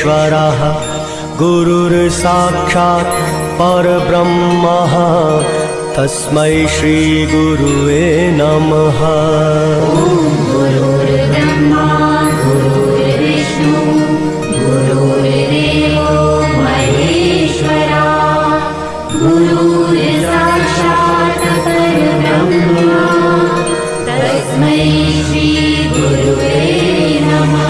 परमेश्वरः गुरुर्साक्षात् परब्रह्मः तस्मै श्री गुरुवे नमः। गुरुर्ब्रह्मा गुरुर्विष्णु गुरुर्देवो महेश्वरा गुरुर्साक्षात् परब्रह्मा तस्मै श्री गुरुवे नमः।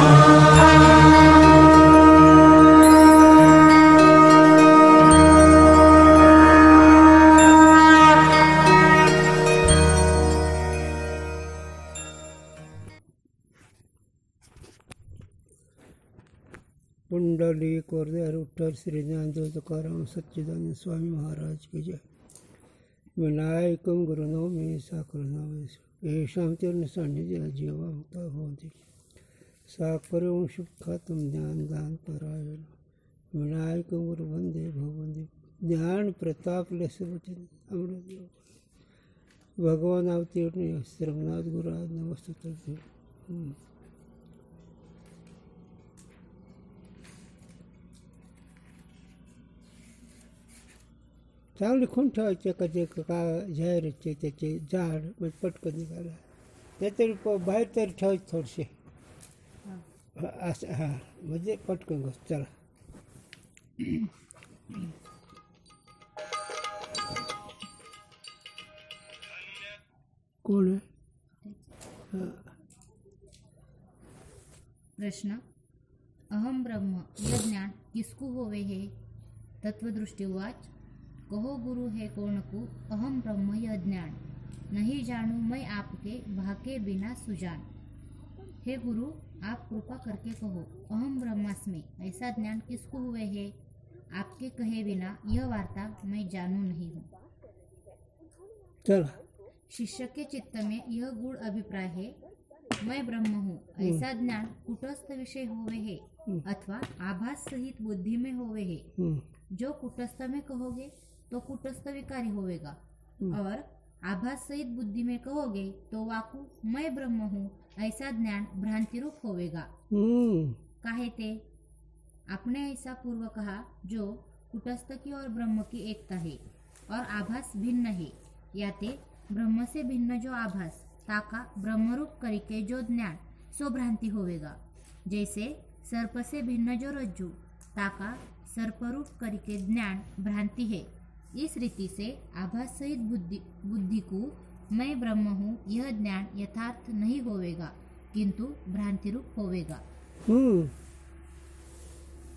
पुंडलिक वरदार विठ्ठल श्री ज्ञानदेव तुकाराम सच्चिदानंद स्वामी महाराज की जय। विनायकं गुरुनौमि साकरनौमि येषां तीर्ण सान्निध्य जीवा मुक्ता भवन्ति साकरं सुखातं ज्ञानदान परायण विनायकं गुरु वंदे भवन्ति ज्ञान प्रताप लसवती अमृत भगवान अवतीर्ण श्रमनाथ गुरुराज नमस्तुते। चांगली खून ठेवायचे कधी का जाहिराचे त्याचे झाड म्हणजे पटकन निघाला त्यातरी बाहेर तरी ठेवायचे थोडेसे असं हां म्हणजे पटकन गोष्ट चला। कोण आहे? प्रश्न अहम ब्रह्म यह ज्ञान किसको होवे है? तत्वदृष्टि उवाच कहो गुरु है कौन को अहम ब्रह्म यह ज्ञान नहीं जानू मैं आपके भाके बिना सुजान। हे गुरु आप कृपा करके कहो अहम ब्रह्मास्मि ऐसा ज्ञान किसको हुए है? आपके कहे बिना यह वार्ता मैं जानू नहीं हूँ। चला। शिष्य के चित्त में यह गूढ़ अभिप्राय है मैं ब्रह्म हूँ ऐसा ज्ञान कुटस्थ विषय होवे है अथवा आभास सहित बुद्धि में होवे है। जो कुटस्थ में कहोगे तो कुटस्थ विकारी होवेगा और आभास सहित बुद्धि में कहोगे तो वाकु मैं ब्रह्म हूँ ऐसा ज्ञान भ्रांति रूप होवेगा। काहे ते आपने ऐसा पूर्व कहा जो कुटस्थ की और ब्रह्म की एकता है और आभास भिन्न है याते ब्रह्म से भिन्न जो आभास ताका ब्रह्मरूप करके जो ज्ञान सो भ्रांति होवेगा। जैसे सर्प से भिन्न जो रज्जु ताका सर्परूप करके ज्ञान भ्रांति है। इस रीति से आभास सहित बुद्धि को मैं ब्रह्म हूँ यह ज्ञान यथार्थ नहीं होवेगा किंतु भ्रांति रूप होवेगा।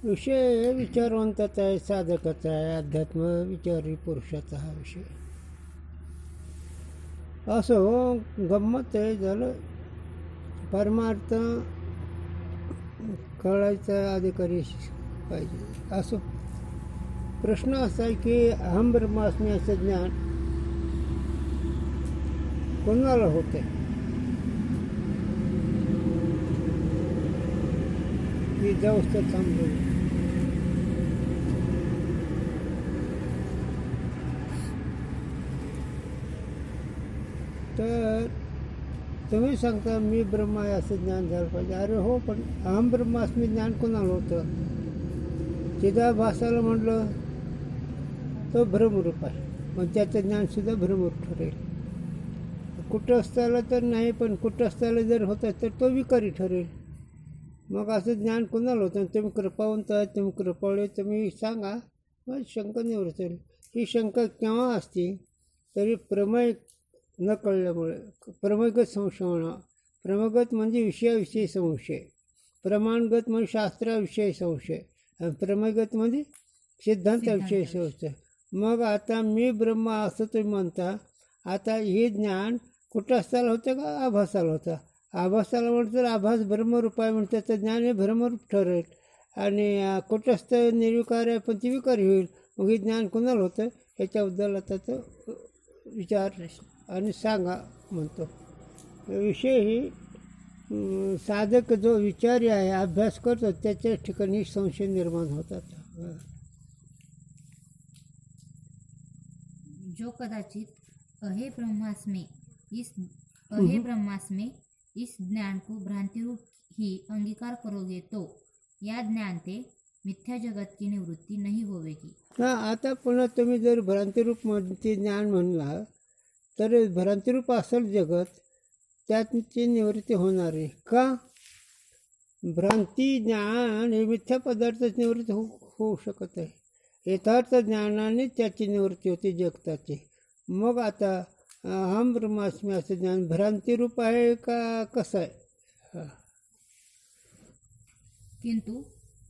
विषय विचारवंताचा आहे साधकाचा आहे अध्यात्म विचारी पुरुषाचा हा विषय असं हो गंमत आहे झालं परमार्थ कळायचा अधिकारी पाहिजे। असं प्रश्न असा आहे की अहम ब्रह्मास्मी असं ज्ञान कोणाला होते? की जाऊस तर थांबलो तर तुम्ही सांगता मी ब्रह्म आहे असं ज्ञान झालं पाहिजे। अरे हो पण अहम ब्रह्मास्मी ज्ञान कोणाला होतं? चिदाभासाला म्हटलं तो भ्रमरूप आहे मग त्याचं ज्ञानसुद्धा भ्रमरूप ठरेल। कुटस्थाला तर नाही पण कुटस्थाला जर होतं तर तो विकारी ठरेल। मग असं ज्ञान कोणाला होतं? तुम्ही कृपावंत आहे तुम्ही कृपाळे तुम्ही सांगा मग शंका निवृत्त होईल। ही शंका केव्हा असते? तरी प्रमेय न कळल्यामुळे प्रमेयगत संशय होणं। प्रमेयगत म्हणजे विषयाविषयी संशय प्रमाणगत म्हणजे शास्त्राविषयी संशय आणि प्रमेयगत म्हणजे सिद्धांताविषयी संशय। मग आता मी ब्रह्म असं तुम्ही म्हणता आता हे ज्ञान कुटस्थाला होतं का आभासाला होतं? आभासाला म्हणतं तर आभास ब्रह्मरूप आहे म्हणून त्याचं ज्ञान हे ब्रह्मरूप ठरेल आणि कुटस्थ निर्विकार आहे पण ती विकारी होईल। मग हे ज्ञान कोणाला होतं याच्याबद्दल आता तो विचार आणि सांगा म्हणतो। विषय ही साधक जो विचारी आहे अभ्यास करतो त्याच्या ठिकाणी संशय निर्माण होतात। जो कदाचित अहे ब्रह्मास्मि इस ज्ञान को भ्रांति रूप ही अंगीकार करोगे तो या ज्ञान ते मिथ्या जगत की निवृत्ति नहीं होवेगी। हां, आता पुन्हा तुम्ही जर भ्रांतिरूप ते ज्ञान म्हणला तर भ्रांतिरूप असेल जगत, त्याची निवृत्ती होणार आहे का? भ्रांती ज्ञान हे मिथ्या पदार्थाची निवृत्ती होऊ शकत आहे. यथार्थ ज्ञानाने त्याची निवृत्ती होते जगताची. मग आता अहम ब्रह्मास्मी असं ज्ञान भ्रांतिरूप आहे का कसं आहे? हां, किंतु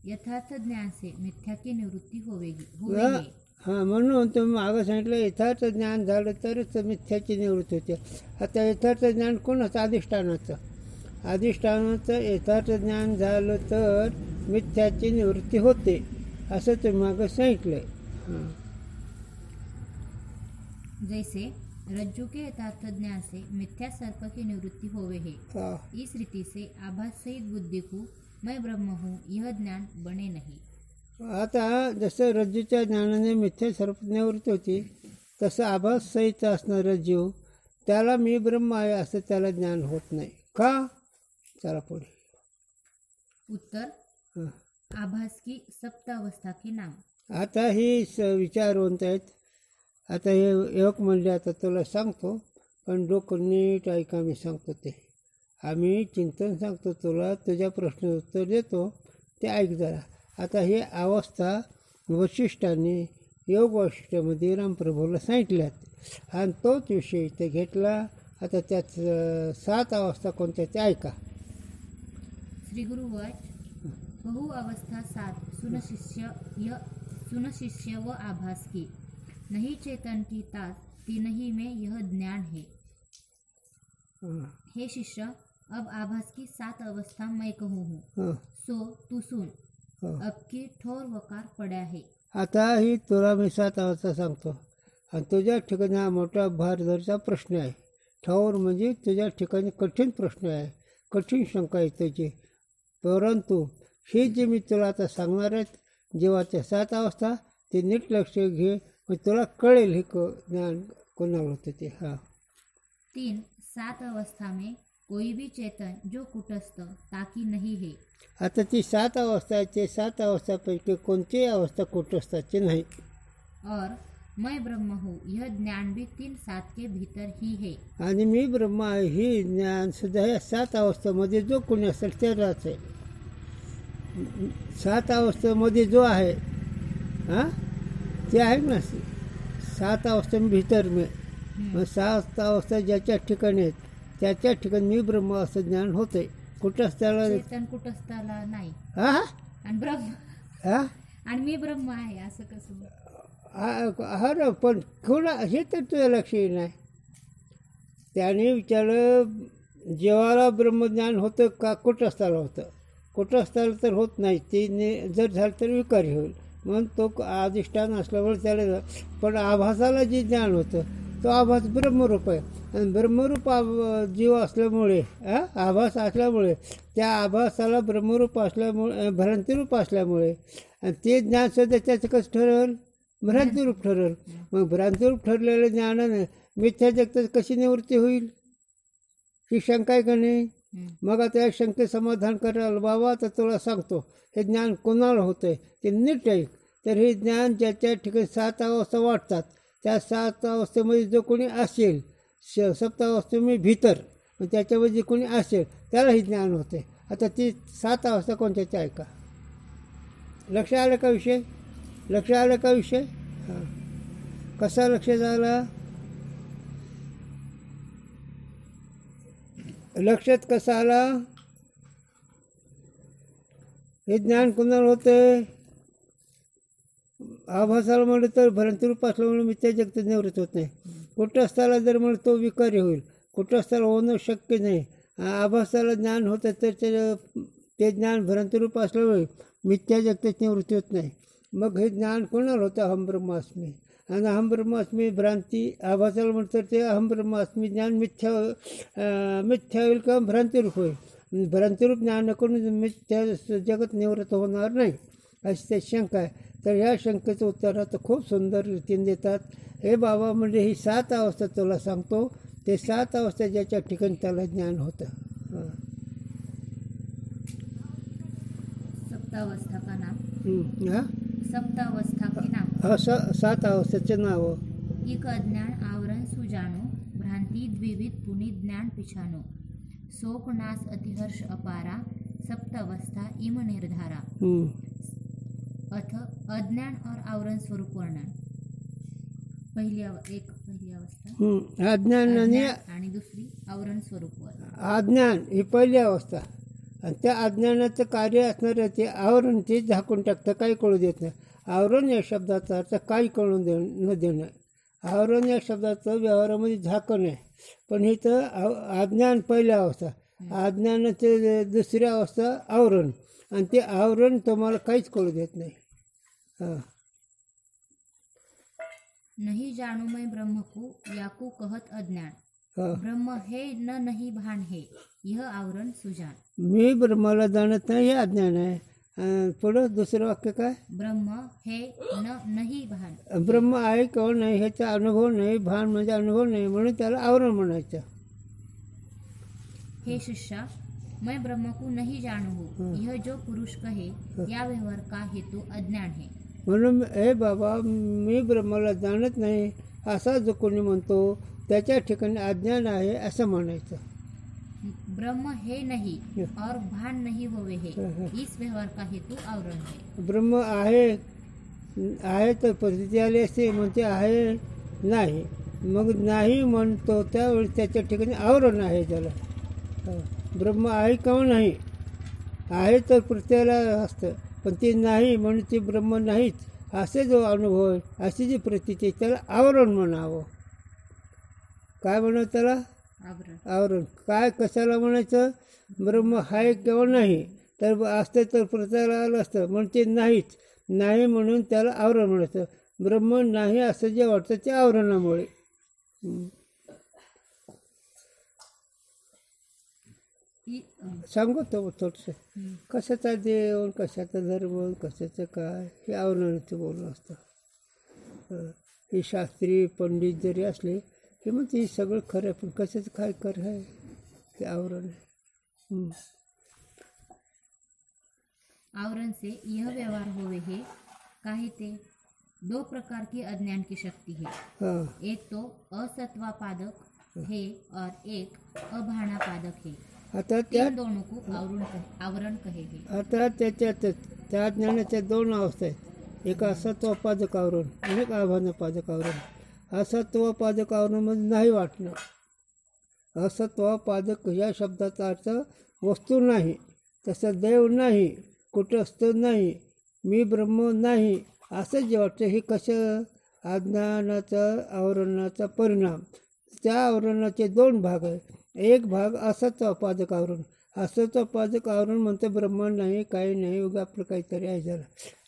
यथार्थ ज्ञान से मिथ्या की निवृत्ति होवेगी हां, होवेगी। हां, म्हणून तुम्ही मागं सांगितलं यथार्थ ज्ञान झालं तरच मिथ्याची निवृत्ती होते. आता यथार्थ ज्ञान कोणाचं? अधिष्ठानाचं. अधिष्ठानाचं यथार्थ ज्ञान झालं तर मिथ्याची निवृत्ती होते असं तुम्ही मागं सांगितलं आहे. हां, जैसे रज्जु के यथार्थ ज्ञान से मिथ्या सर्प की निवृत्ति होवे है, हां. इस रीति से आभास सहित बुद्धि को मैं ब्रह्म हूँ यह ज्ञान बने नहीं। आता जसं रज्जूच्या ज्ञानाने मिथ्या सर्प निवृत्ती होती तसं आभास सहित असणारं जीव त्याला मी ब्रह्म आहे असं त्याला ज्ञान होत नाही का? चला पुढे. उत्तर, हां, आभास की सप्त अवस्था के नाम। आता ही विचारवंत आहेत. आता हे योग म्हणले, आता तुला सांगतो पण डोकं नीट ऐका, मी सांगतो ते. आम्ही चिंतन सांगतो तुला, तुझ्या प्रश्न उत्तर देतो ते ऐक जरा. आता ही अवस्था वशिष्ठांनी योग वशिष्ठामध्ये रामप्रभूला सांगितल्यात आणि तोच विषय इथे घेतला. आता त्यात 7 अवस्था कोणत्या ते ऐका. श्री गुरुवाच, बहु अवस्था 7 सुन शिष्य व आभास की, नहीं चेतन की तास तीनही में यह ज्ञान है। हां, हे शिष्य, अब आभास की 7 अवस्था मैं कहूँ हूँ, हां, सो तू सुन। हां. अब की ठोर वकार पड़ा है। आता ही तुला मी 7 अवस्था सांगतो आणि तुझ्या ठिकाणी हा मोठा भारदरचा प्रश्न आहे. ठोर म्हणजे तुझ्या ठिकाणी कठीण प्रश्न आहे, कठीण शंका आहे तुझी. परंतु हे जे मी तुला आता सांगणार आहेत जीवाच्या 7 अवस्था ते नीट लक्ष घे, मग तुला कळेल हे ज्ञान कोणाला होतं ते. हां, 7 अवस्था में कोई भी चेतन जो कुटस्थ ताकि नहीं है। आता ती 7 अवस्था आहे, ते 7 अवस्थापैकी कोणतीही अवस्था कुटस्थाची नाही. और मैं ब्रह्म हूँ यह ज्ञान भी 7 के भीतर ही है। आणि मी ब्रह्म आहे ही ज्ञान सुद्धा या 7 अवस्थेमध्ये जो कोणी असेल त्यालाच आहे. 7 अवस्थेमध्ये जो आहे हां ते आहे ना, 7 अवस्थे भीतर मी. मग 7 अवस्था ज्याच्या ठिकाणी आहेत त्याच्या ठिकाणी मी ब्रह्म असं ज्ञान होतंय. कुठंच त्याला चेतन कुटस्थाला नाही हां आणि ब्रह्म हां आणि मी ब्रह्म आहे असं कसं? हा ना, पण थोडं हे तर तुझं लक्ष नाही. त्याने विचारलं जीवाला ब्रह्मज्ञान होतं का कुटस्थाला होतं? कुटस्थाला तर होत नाही, ते जर झालं तर विकारी होईल. म्हणून तो अधिष्ठान असल्यामुळे त्याला, पण आभासाला जे ज्ञान होतं तो आभास ब्रह्मरूप आहे. आणि ब्रह्मरूप जीव असल्यामुळे आभास असल्यामुळे त्या आभासाला ब्रह्मरूप असल्यामुळे भ्रांतिरूप असल्यामुळे आणि ते ज्ञान सुद्धा त्याचं कसं ठरेल? भ्रांतिरूप ठरेल. मग भ्रांतिरूप ठरलेल्या ज्ञानाने मिथ्या जगताची कशी निवृत्ती होईल? ही शंका आहे का नाही? मग आता या शंके समाधान करायला, बाबा आता तुला सांगतो हे ज्ञान कोणाला होतं आहे ते नीट ऐक. तर हे ज्ञान ज्याच्या ठिकाणी 7 अवस्था वाटतात त्या 7 अवस्थेमध्ये जो कोणी असेल, 7 अवस्थेमध्ये भीतर त्याच्यामध्ये जे कोणी असेल त्याला हे ज्ञान होते. आता ती 7 अवस्था कोणत्याची ऐका. लक्ष आलं का विषय? लक्ष आलं का विषय? हां, कसा लक्ष झाला? लक्षात कसा आला? हे ज्ञान कोणाला होतं? आभासाला म्हणलं तर भ्रांतिरूप असल्यामुळे मिथ्या जगत निवृत्त होत नाही. कुटस्थाला जर म्हणलं तो विकारी होईल, कुटस्थाला होणं शक्य नाही. आभासाला ज्ञान होतं तर ते ज्ञान भ्रांतिरूप असल्यामुळे मिथ्या जगताची निवृत्ती होत नाही. मग हे ज्ञान कोणाला होतं? अहम ब्रह्मास्मी. आणि अहम ब्रह्मास्मी भ्रांती आभासाला म्हणतं ते अहम ब्रह्मास्मी ज्ञान मिथ्या होईल का भ्रांतिरूप होईल? भ्रांतिरूप ज्ञानाकडून मिथ्या जगत निवृत्त होणार नाही अशी त्याची शंका आहे. तर ह्या शंकेचं उत्तर आता खूप सुंदर रीतीने देतात. हे बाबा म्हणजे ही 7 अवस्था तुला सांगतो, ते 7 अवस्था ज्याच्या ठिकाणी त्याला ज्ञान होतं. सप्तावस्था का नाम हा सप्तावस्था के नाम। हा 7 अवस्थेचे नावं. एक अज्ञान आवरण सुजानो, भ्रांति द्विविध पुनीत ज्ञान पिछानो, शोक नाश अतिहर्ष अपारा, सप्तावस्था इम निर्धारा। अथ अज्ञान और आवरण स्वरूप वर्णन। पहिली अवस्था अज्ञान आणि दुसरी आवरण स्वरूप वर्णन. अज्ञान ही पहिली अवस्था आणि त्या अज्ञानाचं कार्य असणारं ते आवरण ते झाकून टाकतं, काही कळू देत नाही. आवरण या शब्दाचा अर्थ काही कळून न देणं. आवरण या शब्दाचं व्यवहारामध्ये झाकण आहे, पण ही तर अज्ञान पहिली अवस्था, अज्ञानाचे दुसरी अवस्था आवरण, आणि ते आवरण तुम्हाला काहीच कळू देत नाही. हां नहीं जाणू मैं ब्रह्म को याकू कहत अज्ञान, हां ब्रह्म है न नहीं भान है, यह आवरण सुजान. मी ब्रह्माला जाणत नाही हे अज्ञान आहे. पुढं दुसरं वाक्य काय? ब्रह्म है न नहीं भान. ब्रह्म आहे किंवा नाही ह्याचा अनुभव नाही, भान म्हणजे अनुभव नाही, म्हणून त्याला आवरण म्हणायचं. हे शिष्या, मैं ब्रह्म को नहीं जानू हूँ, यह जो पुरुष कहे या व्यवहार का हेतु अज्ञान है. म्हणून हे बाबा मी ब्रह्माला जाणत नाही असा जो कोणी म्हणतो त्याच्या ठिकाणी अज्ञान आहे असं म्हणायचं. ब्रह्म है नहीं और भान नहीं होवे है, इस व्यवहार का हेतु आवरण है. ब्रह्म आहे तर परिस्थिती आली असते, म्हणते आहे नाही, मग नाही म्हणतो त्यावेळी त्याच्या ठिकाणी आवरण आहे त्याला. ब्रह्म आहे किंवा नाही, आहे तर प्रत्ययाला असतं, पण ते नाही म्हणून ते ब्रह्म नाहीच असे जो अनुभव आहे, अशी जी प्रतीती त्याला आवरण म्हणावं. काय म्हणावं त्याला? आवरण. काय कशाला म्हणायचं? ब्रह्म आहे किंवा नाही, तर असतं तर प्रत्ययाला आलं असतं, म्हणून ते नाहीच, नाही म्हणून त्याला आवरण म्हणायचं. ब्रह्म नाही असं जे वाटतं ते आवरणामुळे. सांगू तो थोडंसं, कशाचा देव, कशाचा धर्म, कशाचं काय, हे आवरणाचं बोलणं असतं. हे शास्त्री पंडित जरी असले की मग ते सगळं खरं आहे, पण कशाचं काय खरं आहे हे आवरण आहे. आवरण से यह व्यवहार होवे है काहे ते 2 प्रकार की अज्ञान की शक्ति है. हाँ एक तो असत्वापादक है और एक अभानापादक है. आता त्या इन दोनों को आवरण कहेगे. आता त्याच्यातच त्या ज्ञानाच्या 2 अवस्था आहेत, एक असत्वपादक आवरण आणि एक आभानपादक आवरण. असत्वपादक आवरणामध्ये नाही वाटणं. असत्वपादक या शब्दाचा अर्थ वस्तू नाही, तसं देव नाही, कुटस्थ नाही, मी ब्रह्म नाही असं जे वाटतं हे कसं? अज्ञानाचा आवरणाचा परिणाम. त्या आवरणाचे 2 भाग आहे. एक भाग असत्वपादक आवरण. असत्वपादक आवरण म्हणतं ब्रह्म नाही, काही नाही, उगा आपलं काहीतरी आहे झालं.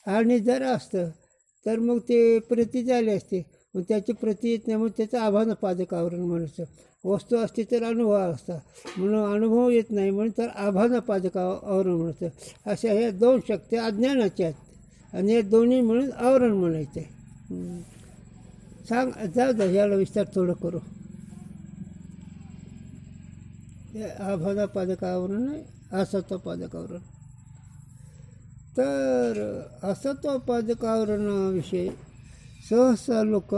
आणि जर असतं तर मग ते प्रती झाली असते, मग त्याची प्रती येत नाही, मग त्याचं आभानपादक आवरण म्हणायचं. वस्तू असते तर अनुभव असता, म्हणून अनुभव येत नाही म्हणून तर आभानपादक आवरण म्हणायचं. अशा ह्या 2 शक्ती अज्ञानाच्या आहेत आणि हे दोन्ही म्हणून आवरण म्हणायचं आहे. सांग जाऊ द्या, याला विस्तार थोडं करू. आभानपादक आवरण आहे, असत्वपादक आवरण. तर असत्वपादक आवरणाविषयी सहसा लोक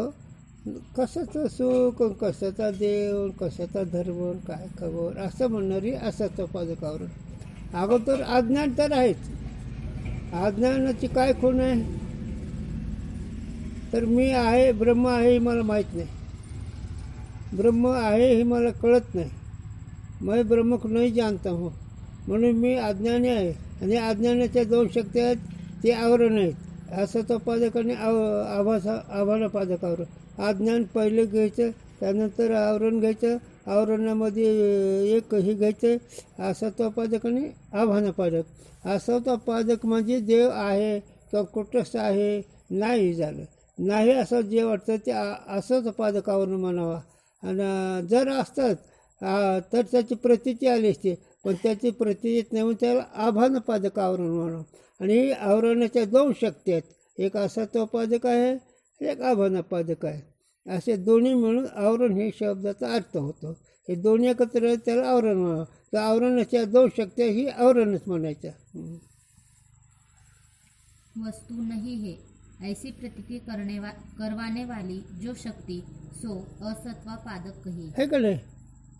कशाचं सुख, कशाचा देव, कशाचा धर्म, काय खबर असं म्हणणारी असत्वपादक आवरण. अगोदर अज्ञान तर आहेच. अज्ञानाची काय खूण आहे? तर मी आहे, ब्रह्म आहे हे मला माहीत नाही, ब्रह्म आहे हे मला कळत नाही, मैं ब्रह्म को नहीं जानता हूँ, म्हणून मी अज्ञानी आहे. आणि अज्ञानाच्या 2 शक्ती आहेत, ते आवरण आहेत, असत्वपादक आणि आभानपादक आवरण. अज्ञान पहिले घ्यायचं, त्यानंतर आवरण घ्यायचं, आवरणामध्ये एक हे घ्यायचं असत्वपादक आणि आभानपादक. असत्वपादक म्हणजे देव आहे किंवा कुटस्थ आहे नाही झालं, नाही असं जे वाटतं ते असत्वपादक आवरण म्हणावा. आणि जर असतात तर त्याची प्रतीती आली असते, पण त्याची प्रती येत नाही, म्हणून त्याला आभानपादक आवरण म्हणावं. आणि आवरणाच्या 2 शक्ती आहेत, एक असत्वपादक आहे, एक आभानपादक आहे. असे दोन्ही मिळून आवरण हे शब्दाचा अर्थ होतो. हे दोन्ही एकत्र त्याला आवरण म्हणावं. तर आवरणाच्या 2 शक्त्या ही आवरणच म्हणायच्या. वस्तु नहीं है ऐसी प्रतीति करवाने वाली जो शक्ती सो असत्वा पादक कही है का नाही?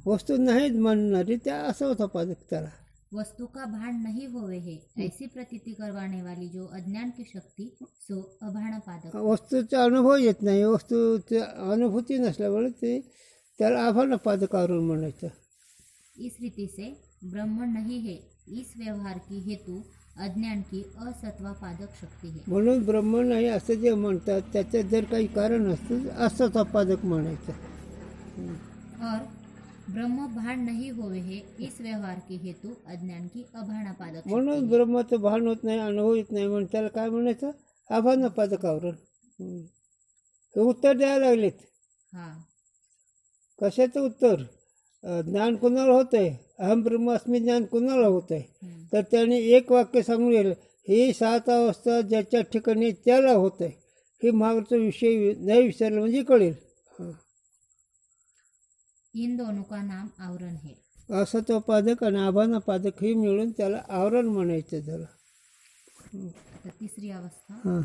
वस्तू नाहीत म्हणणारी त्या असत्व पादक त्याला. वस्तु का भान नहीं होवे है ऐसी प्रतीति करवाने वाली जो अज्ञान की शक्ति सो अभाण पादक. वस्तूचा अनुभव येत नाही, वस्तूची अनुभूती नसल्यामुळे ते त्याला आभाण पादकावरून म्हणायचं. इस रीति से ब्रह्म नहीं है इस व्यवहार की हेतु अज्ञान की असत्वा पादक शक्ति है. म्हणून ब्रह्म नाही असं जे म्हणतात त्याच्यात जर काही कारण असतं असत्व पादक म्हणायचं. और ब्रह्म भान नहीं होवे है इस व्यवहार की हेतु अज्ञान की अभाणा पादक. म्हणून ब्रह्माचं भान होत नाही, अनुभव येत नाही म्हणून त्याला काय म्हणायचं? आभाण पादकावरण. हे उत्तर द्यायला लागलेत. हा कशाचं उत्तर? ज्ञान कुणाला होत आहे? अहम ब्रह्मास्मी ज्ञान कुणाला होत आहे? तर त्याने एक वाक्य सांगून गेलं, ही 7 अवस्था ज्याच्या ठिकाणी त्याला होत आहे. हे मागचा विषय नाही विचारलं म्हणजे कळेल. इन दोनों का नाम आवरण है. असत्व पादक आणि आभान पादक हे मिळून त्याला आवरण म्हणायचं झालं. तर तिसरी अवस्था हां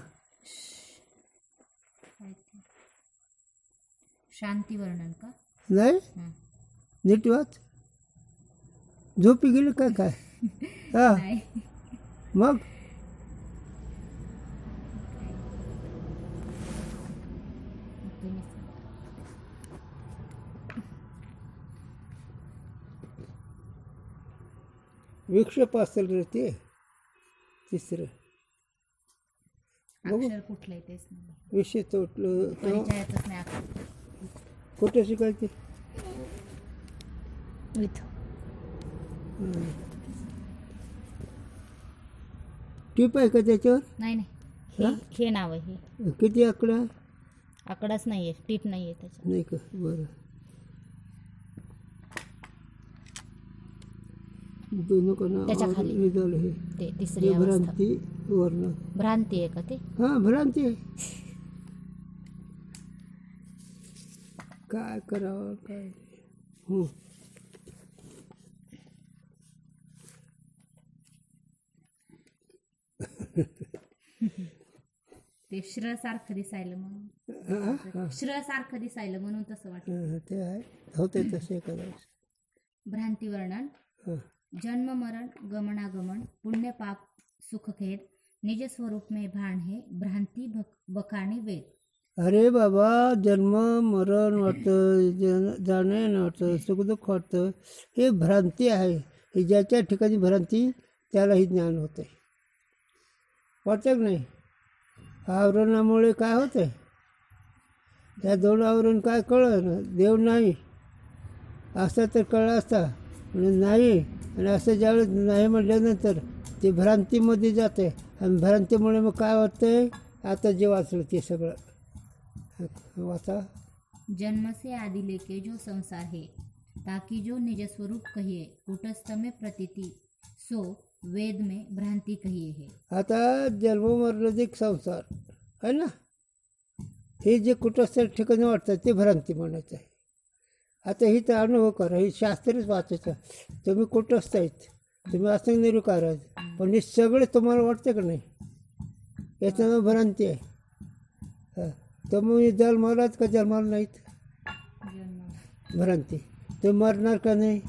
शांती वर्णन का. नाही हं. नीट वाच. झोपी गेली काय काय? हा नाही. मग तुम्ही सांगा. विक्षेप असेल रे ते तिसरं. बघू अक्षर कुठलं आहे तेच नाही. विषय तोटलं किंवा परिचयाचंच नाही अक्षर. कुठं शिकायचे? टीप आहे का त्याच्यावर? नाही हा? हे नाव आहे हे. किती आकडा? आकडाच नाही आहे, टीप नाही आहे त्याच्यात. नाही का? बरं. दोन त्याच्या खाली. झालं हे ते तिसरी अवस्था. भ्रांती वर्ण. भ्रांती आहे का ते? हा भ्रांती आहे. काय करावं काय? ते श्र सारखं दिसायलं म्हणून. श्र सारखं दिसायलं म्हणून तसं वाटतं. ते आहे होते तसे करायचं. भ्रांती वर्णन. जन्म मरण गमनागमन पुण्य पाप सुख खेद निज स्वरूप में भान है भ्रांती बखानी वेद. अरे बाबा, जन्म मरण वाटतं, जाणं येणं वाटतं, सुखदुःख वाटतं, हे भ्रांती आहे. हे ज्याच्या ठिकाणी भ्रांती त्यालाही ज्ञान होतं आहे. वाटतं की नाही? आवरणामुळे काय होतं आहे? त्या दोन आवरण काय कळलं ना? देव नाही असं तर कळलं असता, म्हणजे नाही. आणि असं ज्यावेळेस नाही म्हटल्यानंतर ते भ्रांतीमध्ये जाते आणि भ्रांतीमुळे मग काय वाटतंय? आता जे वाचलं ते सगळं वाचा. जन्म से आदि लेके जो संसार है ताकि जो निज स्वरूप कहिए कुटस्थ में प्रतीति सो वेद में भ्रांति कहिए है. आता जन्ममरणिक संसार आहे ना, हे जे कुटस्थ ठिकाणी वाटतं ते भ्रांती म्हणायचं आहे. आता ही तर अनुभव करा, हे शास्त्रच वाचायचं. तुम्ही कुटस्थ आहेत, तुम्ही असं निरुकार आहेत, पण हे सगळे तुम्हाला वाटतं का नाही? याच्यानं भ्रांती आहे. तुम्ही जन्मालात का जन्माला नाहीत? भ्रांती. तुम्ही मरणार का नाही?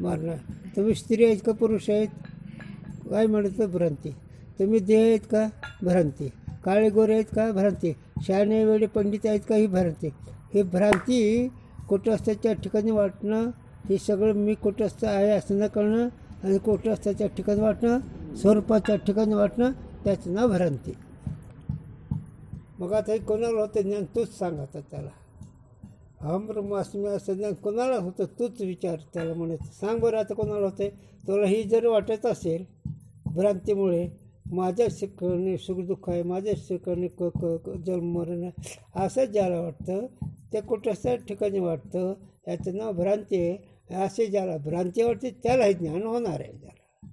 मरणार. तुम्ही स्त्री आहेत का पुरुष आहेत? काय म्हणतं? भ्रांती. तुम्ही देह आहेत का? भ्रांती. काळे गोरे आहेत का? भ्रांती. शहाणे वेळे पंडित आहेत का? ही भ्रांती. ही भ्रांती कुटस्थाच्या ठिकाणी वाटणं, हे सगळं मी कुटस्थ आहे असं न कळणं आणि कुटस्थाच्या ठिकाणी वाटणं, स्वरूपाच्या ठिकाणी वाटणं, त्याचं नाव भ्रांती. मग आता हे कोणाला होतं ज्ञान? तूच सांग आता त्याला. अहम ब्रह्मास्मी असं ज्ञान कोणाला होतं? तूच विचार त्याला म्हणायचं. सांग बरं आता कोणाला होतं आहे? तुला ही जर वाटत असेल भ्रांतीमुळे माझ्या शिकणे सुखदुःख आहे, माझ्या शिकणे जन्म मरण आहे, असं ज्याला वाटतं ते कुठं ठिकाणी वाटतं, याचं नाव भ्रांती आहे. असे ज्याला भ्रांती वाटते त्यालाही ज्ञान होणार आहे ज्याला.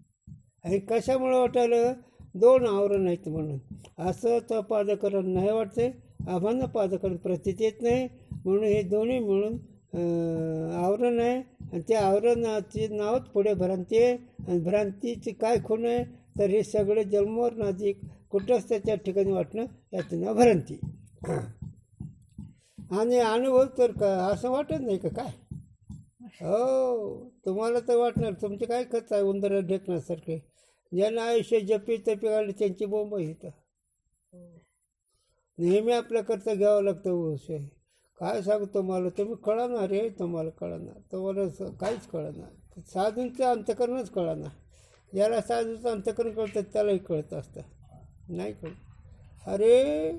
आणि कशामुळं वाटायला? दोन आवरण आहेत म्हणून. असं तर पादकरण नाही वाटते, आव्हानं पादकरण प्रतीत येत नाही, म्हणून हे दोन्ही मिळून आवरण आहे. आणि त्या आवरणाची नावच पुढे भ्रांती आहे. आणि भ्रांतीची काय खूण आहे? तर हे सगळे जन्ममरणाधिक कुटस्थाच्या ठिकाणी वाटणं याचं नाव भ्रांती. आणि अनुभव तर का असं वाटत नाही का काय? हो, तुम्हाला तर वाटणार तुमचे काय खर्च आहे उंदरा ढेकण्यासारखे. ज्यांना आयुष्य जपी तपी काढले त्यांची बोंब येतं. नेहमी आपल्याकरता घ्यावं लागतं विषय. काय सांगतो मला, तुम्ही कळणार रे, तुम्हाला कळणार, तुम्हाला काहीच कळणार. साधूंचं अंतकरणच कळणार. ज्याला साधूचं अंतकरण कळतं त्यालाही कळत असतं, नाही कळत. अरे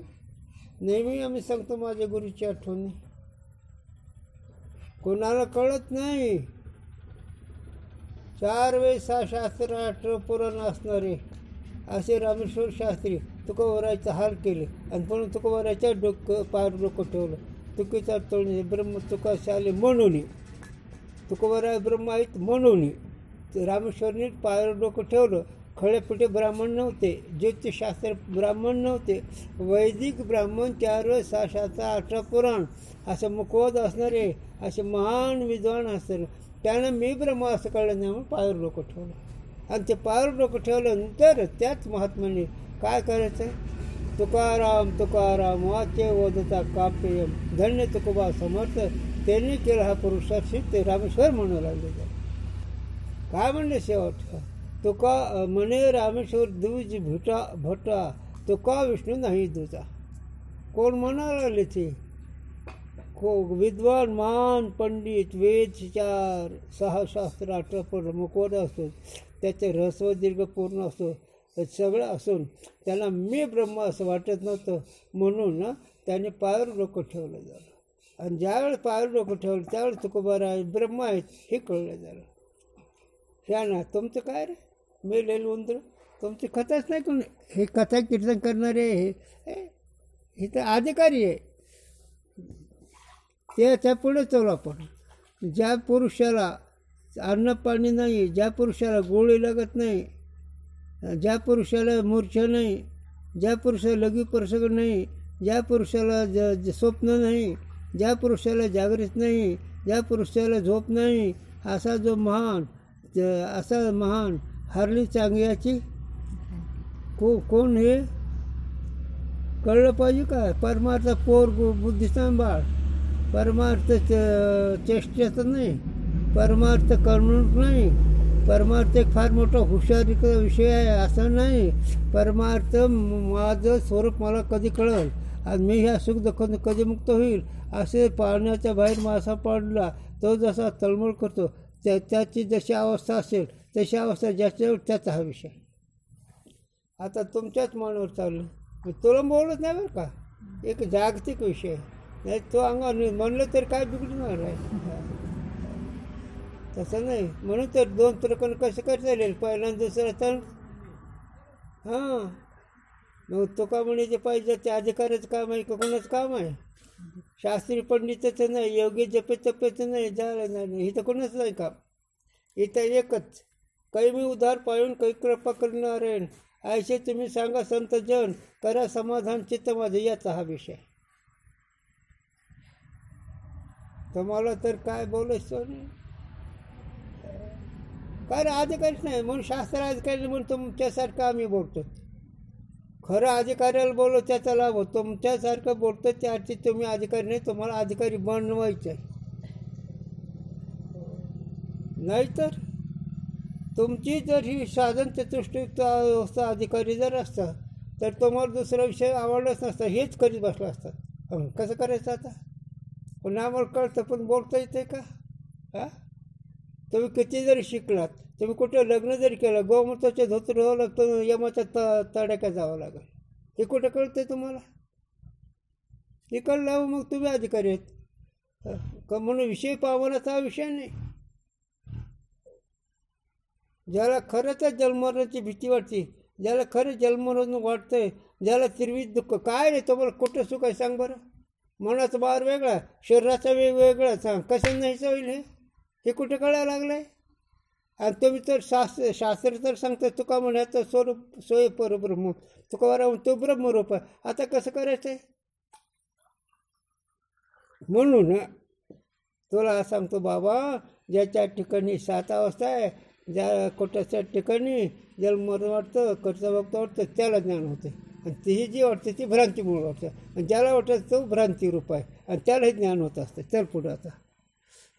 नेहमी आम्ही सांगतो माझ्या गुरुची आठवणी. कोणाला कळत नाही. 4 वेळेस 6 शास्त्र 18 पुराण असणारे असे रामेश्वर शास्त्री तुकोबारायचा हाल केले आणि म्हणून तुकोबारायच्या पायावर डोकं ठेवलं. तुकीचा तोडणे ब्रह्म तुकाशाले म्हणून, तुकोबाराय ब्रह्म आहेत म्हणून रामेश्वरने पायावर डोकं ठेवलं. खळेपिटे ब्राह्मण नव्हते, ज्योतिषशास्त्र ब्राह्मण नव्हते, वैदिक ब्राह्मण 4 वेळेस 6 शास्त्र 18 पुराण असं मुखवत असणारे असे महान विद्वान असतात. त्यानं मी ब्रह्म असं कळलं नाही म्हणून पायावर डोकं ठेवलं. आणि ते पायावर डोकं ठेवल्यानंतर त्याच महात्म्याने काय करायचं? तुकाराम तुकाराम वाच्य वदता काप्यम, धन्य तुकोबा समर्थ, त्यांनी केला हा पुरुषार्थ. ते रामेश्वर म्हणू लागले. काय म्हणले शेवट? तुका म्हणे रामेश्वर द्विज भटा तुका विष्णू नाही तुझा. कोण म्हणायला लागले ते? विद्वान महान पंडित, वेद 4 6 शास्त्र 18 पूर्ण मुखवत असतो, त्याचे ऱ्हस्व दीर्घ पूर्ण असतो, सगळं असून त्याला मी ब्रह्म असं वाटत नव्हतं. म्हणून ना त्याने पायावर डोकं ठेवलं झालं. आणि ज्यावेळेस पायावर डोकं ठेवलं त्यावेळेस तुकोबारा आहे ब्रह्म आहेत हे कळलं झालं. ह्या ना तुमचं काय रे मेलेलं उंदर, तुमची कथाच नाही कोण. हे कथा कीर्तन करणारे हे तर अधिकारी आहे. त्याच्या पुढे चलो आपण. ज्या पुरुषाला अन्न पाणी नाही, ज्या पुरुषाला गोळी लागत नाही, ज्या पुरुषाला मूर्छा नाही, ज्या पुरुषाला लघवी प्रसंग नाही, ज्या पुरुषाला स्वप्न नाही, ज्या पुरुषाला जागृत नाही, ज्या पुरुषाला झोप नाही, असा जो महान असा महान हरली चांगल्याची कोण हे कळलं पाहिजे का? परमार्थ पोर बुद्धिस्तान बाळ, परमार्थ चेष्टेचं नाही, परमार्थ कर्मणूक नाही, परमार्थ एक फार मोठा हुशारीचा विषय आहे असं नाही. परमार्थ माझं स्वरूप मला कधी कळलं आणि मी ह्या सुख दुःखातून कधी मुक्त होईल. असे पाण्याच्या बाहेर मासा पडला तो जसा तळमळ करतो त्याची जशी अवस्था असेल तशी अवस्था ज्याच्यावर त्याचा हा विषय. आता तुमच्याच मनावर चाललं, तुला बोलत नाही बरं का. एक जागतिक विषय नाही, तो अंगावर म्हणलं तर काय बिघडणार आहे? तसं नाही. म्हणून तर 2 प्रकरण कसं करता येईल, पहिला दुसरा तर. हां, मग तुका म्हणायचे पाहिजे ते अधिकाराचं काम आहे का कोणाचं काम आहे? शास्त्री पंडिताचं नाही, योग्य जपे तपेचं नाही, झालं नाही, इथं कोणाच नाही काम. इथं एकच, काही मी उधार पाळून काही कृपा करणार आहे. ऐसे तुम्ही सांगा संत जन, करा समाधान चित्त माझे, याचा हा विषय. तुम्हाला तर काय बोलायचं नाही, काय अधिकारीच नाही म्हणून शास्त्र अधिकारी म्हणून तुमच्यासारखं आम्ही बोलतो. खरं अधिकाऱ्याला बोललो त्याचा लाभ होतो. तुमच्यासारखं बोलतो त्याची तुम्ही अधिकारी नाही, तुम्हाला अधिकारी बनवायचं आहे. नाहीतर तुमची जर ही साधन चतुष्टयुक्त अवस्था अधिकारी जर असता तर तुम्हाला दुसरा विषय आवडलाच नसता, हेच करीत बसला असतात. कसं करायचं आता? पण आम्हाला कळतं पण बोलता येते का? हां, तुम्ही किती जरी शिकलात, तुम्ही कुठं लग्न जरी केलं, गोमूत्राच्या धोतर व्हावं लागतं, यमाच्या तड्याका जावं लागेल, हे कुठं कळतं तुम्हाला? हे कळलं मग तुम्ही अधिकारी आहेत का? म्हणून विषय पावनाचा हा विषय नाही. ज्याला खरंच जन्मरणाची भीती वाटते, ज्याला खरं जन्मरण वाटतंय, ज्याला त्रिविध दुःख काय नाही, तुम्हाला कुठं सुख आहे सांग बरं? मनाचा बार वेगळा, शरीराचा वेगवेगळा, सांग कसं नाहीचं होईल हे कुठं कळायला लागलं आहे? आणि तुम्ही तर शास्त्र तर सांगता तुका म्हणायचं स्वरूप सोय परब्रह्म, तुका बरा तो ब्रह्मरूप आहे. आता कसं करायचं आहे? म्हणून तुला सांगतो बाबा, ज्याच्या ठिकाणी 7 अवस्था आहे, ज्या कोटाच्या ठिकाणी जन्म वाटतं, कर्तव्य वाटतं, त्याला ज्ञान होते. आणि ती जी वाटते ती भ्रांतीमुळे वाटतं, आणि ज्याला वाटतं तो भ्रांतीरूप आहे, आणि त्यालाही ज्ञान होत असतं. चल पुढं आता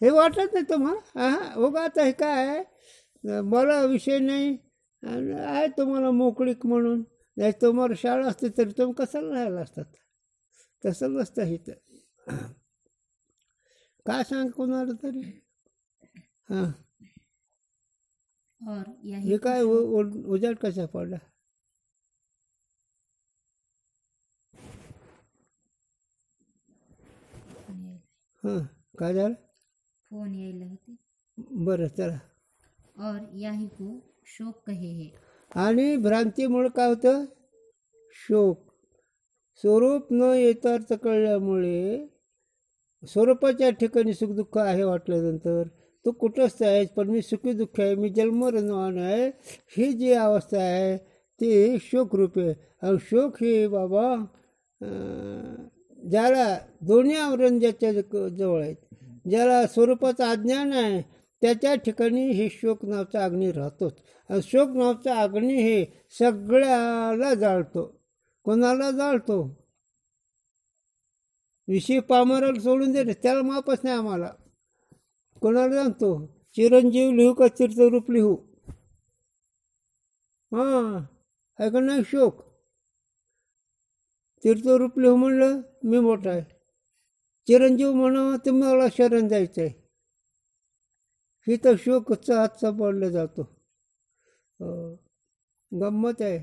हे वाटत नाही तुम्हाला. बघा आता हे काय आहे, मला विषय नाही आणि आहे तुम्हाला मोकळीक म्हणून. नाही तुम्हाला शाळा असते तरी तुम्ही कशाला राहायला असतात. तसं नसतं इथं. काय सांग कोणाला तरी. हां और यही हे काय उजाड कसा पडला. हां काय झालं. फोन यायला होते. बरं चला. और यही को शोक कहे है. आणि भ्रांतीमुळे काय होतं, शोक. स्वरूप न येतार्थ कळल्यामुळे स्वरूपाच्या ठिकाणी सुखदुःख आहे वाटल्यानंतर तो कुठंच आहे, पण मी सुखी दुःख आहे, मी जन्मरहिवान आहे, ही जी अवस्था आहे ती शोकरूप आहे. आणि शोक हे बाबा ज्याला दोन्ही आवरण ज्याच्या जवळ आहेत, ज्याला स्वरूपाचं अज्ञान आहे त्याच्या ठिकाणी हे शोक नावाचा अग्नी राहतोच. आणि शोक नावाचा अग्नी हे सगळ्याला जाळतो. कोणाला जाळतो. विषय पामराला सोडून दे, त्याला मापच नाही आम्हाला. कोणाला जाणतो. चिरंजीव लिहू का तीर्थरूप लिहू. हां आहे का नाही शोक. तीर्थरूप लिहू म्हणलं मी मोठा आहे, चिरंजीव म्हणावं तर मला शरण जायचं आहे. ही तर शोकचा हातचा पडला जातो. गंमत आहे.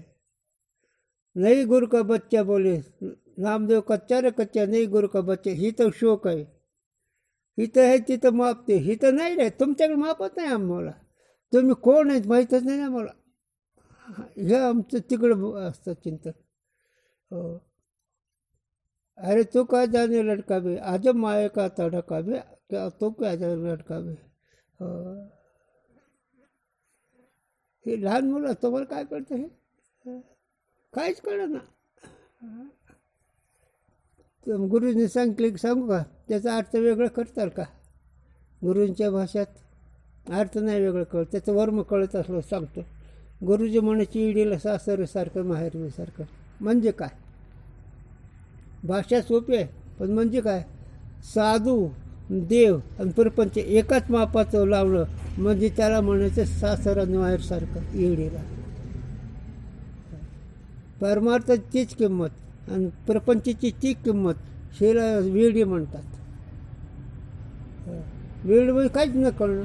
नाही गुरु का बच्चा बोले नामदेव, कच्चा रे कच्चा नाही गुरु का बच्चा. ही तर शोक आहे. ही तर आहे तिथं मापते, ही तर नाही रे. तुमच्याकडे मापत नाही आम्हाला. तुम्ही कोण आहेत माहीतच नाही ना मला. हे आमचं तिकडं असतं चिंतन. अरे तो काय जाणे लटकावे, आज माये का तडकावे, क्या तो काय जाणे लटकावे. हे लहान मुलं तुम्हाला काय कळतं. हे काहीच कळलं ना. गुरुजींनी सांगितले की सांगू का, त्याचा अर्थ वेगळं करताल का. गुरुजींच्या भाषेत अर्थ नाही वेगळं कळत, त्याचं वर्म कळत असलं सांगतो. गुरुजी म्हणायची इडीला सासरसारखं माहेरवीसारखं. म्हणजे काय. भाषा सोपी आहे पण म्हणजे काय. साधू देव आणि प्रपंच एकाच मापाचं लावलं म्हणजे त्याला म्हणायचं सासर आणि माहेरसारखं इडीला. परमार्थाची तीच किंमत आणि प्रपंचाची तीच किंमत. शेला वेडी म्हणतात. वेळ म्हणजे काहीच न कळणं.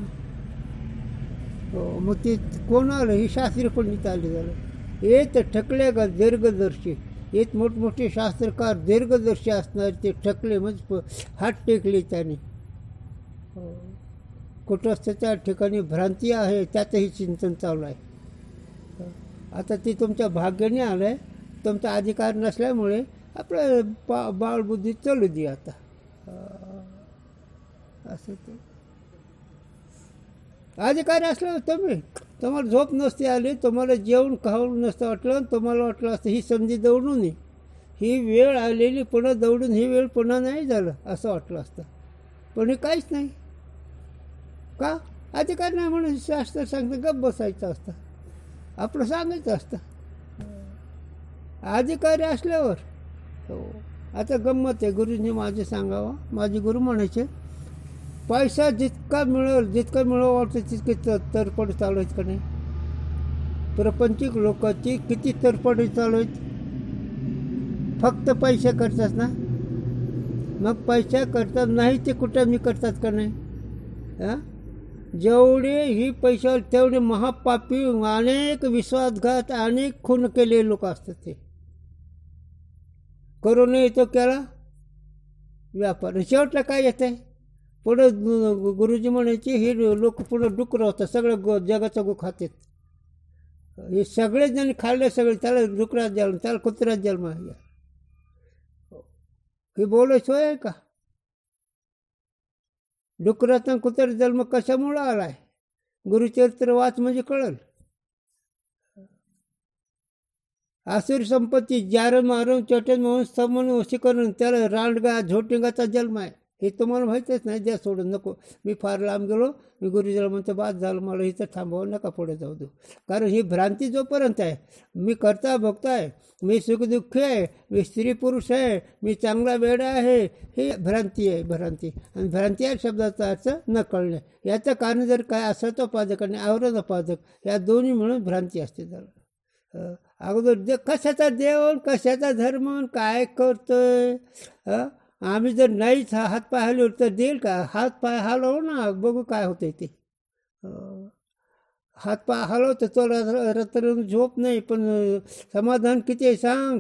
मग ते कोण आलं. ही शास्त्री पंडित आले झालं. येत ठकले का दीर्घदर्शी. येत मोठमोठे शास्त्रकार दीर्घदर्शी असणार ते ठकले म्हणजे हात टेकले त्याने. कुठं ठिकाणी भ्रांती आहे त्यातही चिंतन चालू आहे. आता ते तुमच्या भाग्याने आलं आहे. तुमचा अधिकार नसल्यामुळे आपलं बाळबुद्धी चालू दे आता. असं ते अधिकारी असल्यावर तुम्हाला झोप नसते आली, तुम्हाला जेवण खाऊन नसतं वाटलं, तुम्हाला वाटलं असतं ही संधी दौडून नये, ही वेळ आलेली पुन्हा दौडून ही वेळ पुन्हा नाही झालं असं वाटलं असतं. पण हे काहीच नाही. का अधिकार नाही म्हणून शास्त्र सांगतं गप्प बसायचं असतं. आपलं सांगायचं असतं. अधिकारी असल्यावर आता गंमत आहे. गुरुजींनी माझे सांगावं. माझे गुरु म्हणायचे पैसा जितका मिळेल जितका मिळवा वाटतं तितकी तरपड चालू आहेत का नाही. प्रपंचिक लोकांची किती तरपडी चालू आहेत. फक्त पैसे करतात ना. मग पैसा करतात नाही ते कुठं मी करतात का नाही. जेवढे ही पैशावर तेवढे महापापी अनेक विश्वासघात अनेक खून केलेले लोक असतात. ते करून येतो केला व्यापार. शेवटला काय येत आहे. पुढं गुरुजी म्हणायचे हे लोक पुढं डुकरं होतात. सगळं जगाचा गो खातात. हे सगळेच जण खाल्ले सगळे. त्याला डुकरात जन्म, त्याला कुत्र्यात जन्म आहे. हे बोलायचं आहे का. डुकरात कुत्र्यात जन्म कशामुळं आलाय. गुरुचरित्र वाच म्हणजे कळल. आसुरी संपत्ती जारण मारून चटण म्हणून समन वशीकरण त्याला रांडगा झोटिंगाचा जन्म आहे. हे तुम्हाला माहीतच नाही, द्या सोडून, नको. मी फार लांब गेलो, मी गुरुजीला म्हणतो बाद झालं, मला इथं थांबवं, नका पुढे जाऊ देऊ. कारण ही भ्रांती जोपर्यंत आहे, मी करता भोगता आहे, मी सुखदुःखी आहे, मी स्त्री पुरुष आहे, मी चांगला वेडा आहे, ही भ्रांती आहे, भ्रांती. आणि भ्रांती या शब्दाचा अर्थ न कळणे. याचं कारण जर काय असतोपादक आणि आवरणोपादक या दोन्ही मिळून भ्रांती असते. जरा अगोदर कशाचा देव, कशाचा धर्म, काय करतोय. आम्ही जर नाहीच हात पाय हलवले तर देईल का? हात पाय हलव ना, बघू काय होतंय ते. हात पाय हलवतं तो रात्र झोप नाही, पण समाधान किती आहे सांग.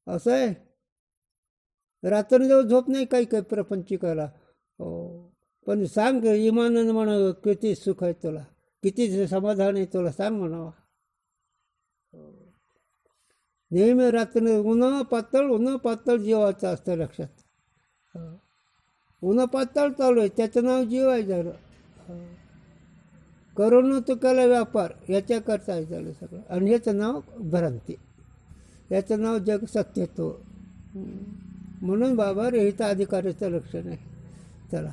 असं आहे, रात्रंदिवस झोप नाही काही काही प्रपंचिकाला. पण सांग इमानानं म्हणा, किती सुख आहे तुला, किती समाधान आहे तुला, सांग म्हणावा. नेहमी रात्र उन्हा पातळ जीवाचं असतं लक्षात. उन्हा पातळ चालू आहे, त्याचं नाव जीव आहे. झालं करोना तो केला व्यापार, याच्याकरता आहे झालं सगळं. आणि याचं नाव भ्रांती, याचं नाव जग सत्यत्व. म्हणून बाबा रहित अधिकाराचं लक्षण आहे. चला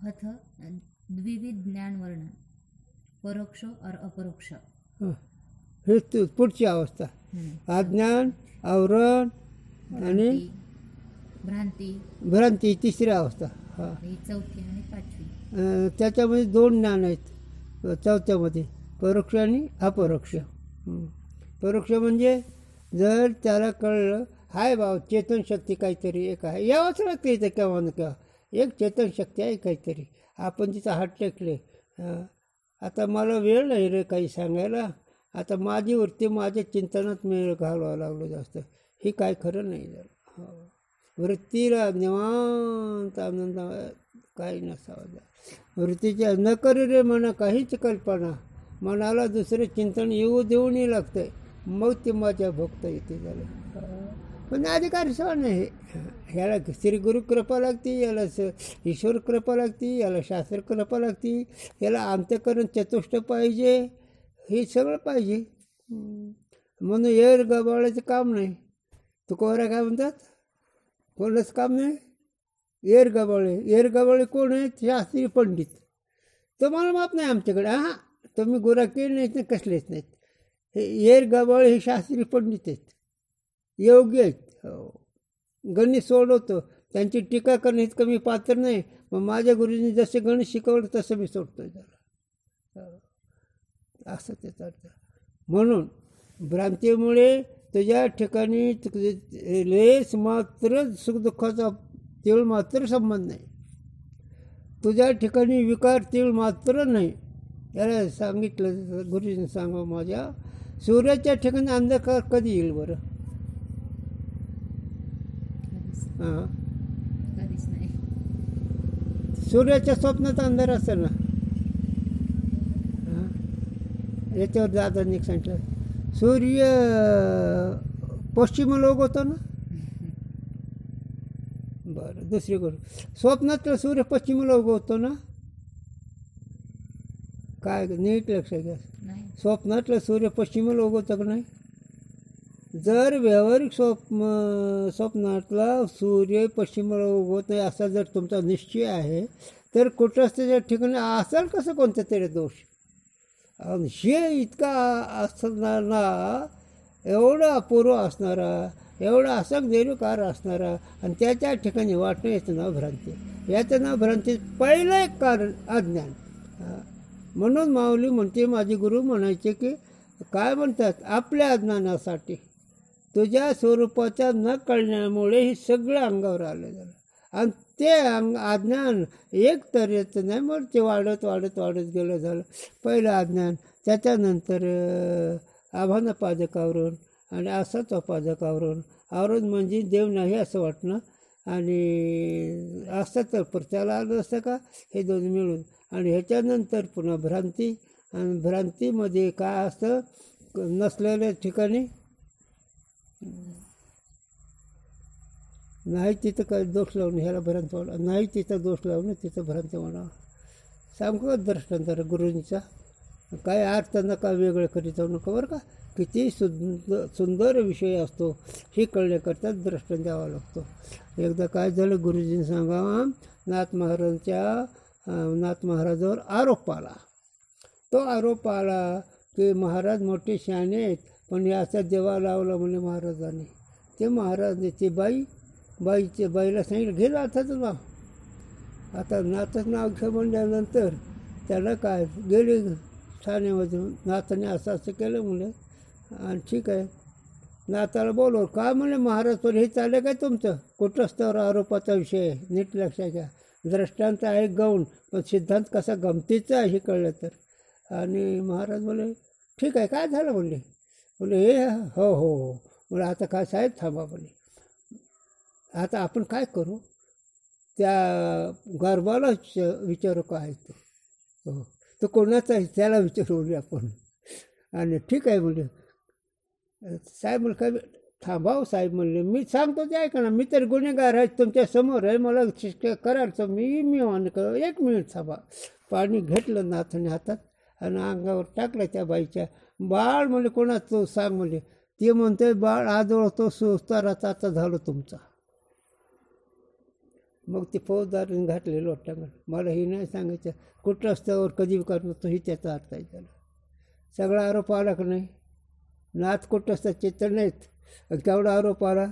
अथ द्विविध ज्ञान वर्णन, परोक्ष और अपरोक्ष. हे पुढची अवस्था. अज्ञान, आवरण आणि भ्रांती तिसरी अवस्था. ही चौथी आणि पाचवी. त्याच्यामध्ये 2 ज्ञान आहेत चौथ्यामध्ये, परोक्ष आणि अपरोक्ष. परोक्ष म्हणजे जर त्याला कळलं हाय भाव चेतन शक्ती काहीतरी एक आहे, यावंच लागतं इथं केव्हा ना केव्हा. एक चेतन शक्ती आहे काहीतरी, आपण तिचं हात टेकले. आता मला वेळ नाही रे काही सांगायला, आता माझी वृत्ती माझ्या चिंतनात मी घालवावं लागलो जास्त. हे काय खरं नाही झालं. वृत्तीला निवांत आनंद काही नसावा. वृत्तीच्या न करी रे म्हणा काहीच कल्पना, मनाला दुसरे चिंतन येऊ देऊनही लागतंय, मग ते माझ्या भक्त येते झालं. पण अधिकार सण नाही. ह्याला श्री गुरु कृपा लागते, याला ईश्वर कृपा लागते, याला शास्त्र कृपा लागते, याला अंतःकरण चतुष्ट पाहिजे, हे सगळं पाहिजे. म्हणून एअर गबाळाचं काम नाही. तू कोहरा काय म्हणतात, कोणाच काम नाही. एअर गबाळे कोण आहेत? शास्त्रीय पंडित. तो मला माप नाही आमच्याकडे. हां, तुम्ही गुराकी नाहीत ना, कसलेच नाहीत. हे एअर गबाळे हे शास्त्रीय पंडित आहेत, योग्य आहेत. गणित सोडवतो, त्यांची टीका करणे इतकं मी पात्र नाही. मग माझ्या गुरुजींनी जसे गणित शिकवलं तसं मी सोडतो त्याला, असं त्याचा अर्थ. म्हणून भ्रांतीमुळे तुझ्या ठिकाणी लेस मात्र सुखदुःखाचा तीळ मात्र संबंध नाही, तुझ्या ठिकाणी विकार तीळ मात्र नाही. याला सांगितलं गुरुजींनी, सांगा माझ्या सूर्याच्या ठिकाणी अंधकार कधी येईल बरं? हां, कधीच नाही. सूर्याच्या स्वप्नात अंधार असेल ना. याच्यावर दादांनी सांगितलं, सूर्य पश्चिम लोक होतो ना. बरं, दुसरी गोष्ट, स्वप्नातला सूर्य पश्चिम लोक होतो ना. काय नीट लक्षात घ्या, स्वप्नातला सूर्य पश्चिम लोक होतं का नाही? जर व्यावहारिक स्वप्नातला सूर्य पश्चिम होत नाही असा जर तुमचा निश्चय आहे, तर कुठं ठिकाणी असेल कसं कोणतं तरी दोष. हे इतका असणारा, एवढा अपूर्व असणारा, एवढा असंग देरुकार असणारा, आणि त्याच्या ठिकाणी वाटणं याचं नाव भ्रांती. याचं नाव भ्रांती पहिलं एक कारण अज्ञान. म्हणून माऊली म्हणते, माझे गुरु म्हणायचे की काय म्हणतात, आपल्या अज्ञानासाठी तुझ्या स्वरूपाच्या न कळण्यामुळे हे सगळं अंगावर आलं झालं. आणि ते अज्ञान एक तर येतं नाही, मग ते वाढत गेलं झालं. पहिलं अज्ञान, त्याच्यानंतर आभानपादकावरून आणि असाच पादकावरून. आवरण म्हणजे देव नाही असं वाटणं, आणि असं तर त्याला आलं असतं का, हे दोन मिळून. आणि ह्याच्यानंतर पुन्हा भ्रांती, आणि भ्रांतीमध्ये काय असतं, नसलेल्या ठिकाणी नाही तिथं काय दोष लावणं, ह्याला भ्रांत व्हावं, नाही तिथं दोष लावणं, तिथं भ्रांत म्हणावं. सांगू दृष्टांत गुरुजींचा. काय अर्थ नका वेगळं करीत जाऊ नका बरं का. किती सुंदर विषय असतो हे कळण्याकरता दृष्टांत द्यावा लागतो. एकदा काय झालं, गुरुजींनी सांगा, नाथ महाराजावर आरोप आला. तो आरोप आला की महाराज मोठे शहाणे आहेत, पण याचा देवा लावला म्हणे महाराजांनी. ते महाराजाची बाईला सांगितलं, घे नाथाचं नाव. आता नाथाचं नाव घे म्हणल्यानंतर त्याला काय गेले ठाण्यामध्ये, नाथाने असं असं केलं म्हणे. आणि ठीक आहे, नाथाला बोलव. काय म्हणे महाराज, पण हे चाललं काय तुमचं? कुटस्थावर आरोपाचा विषय आहे, नीट लक्षात घ्या. दृष्टांत आहे गौण, पण सिद्धांत कसा गमतीचा आहे हे कळलं तर. आणि महाराज बोले ठीक आहे, काय झालं म्हणले. बोले हे हो हो हो. बोले आता काय साहेब थांबा बोले, आता आपण काय करू, त्या गर्भाला विचारू काय तो. हो, तो कोणाचा आहे त्याला विचारू बोलले आपण. आणि ठीक आहे म्हणले. साहेब म्हणलं काय, थांबाव साहेब म्हणले, मी सांगतो ते ऐका ना, मी तर गुन्हेगार आहे, तुमच्या समोर आहे, मला शिक्षा करायचं, मी ऑन कर, 1 मिनिट थांबा. पाणी घेतलं नाथाने हातात आणि अंगावर टाकलं त्या बाईच्या. बाळ म्हणले कोणाचं तो सांग म्हणले. ते म्हणते बाळ आजवळ तो सुस्ताराचा आता झालं तुमचा. मग ते फौजदारांनी घातलेलं वाटतं. मला हे नाही सांगायचं कुठं रस्त्यावर कधी करतो ही त्याचा अर्थ आहे. त्याला सगळा आरोप आला का नाही, नाथ कुठं असतात चित्र नाहीत, केवढा आरोप आला.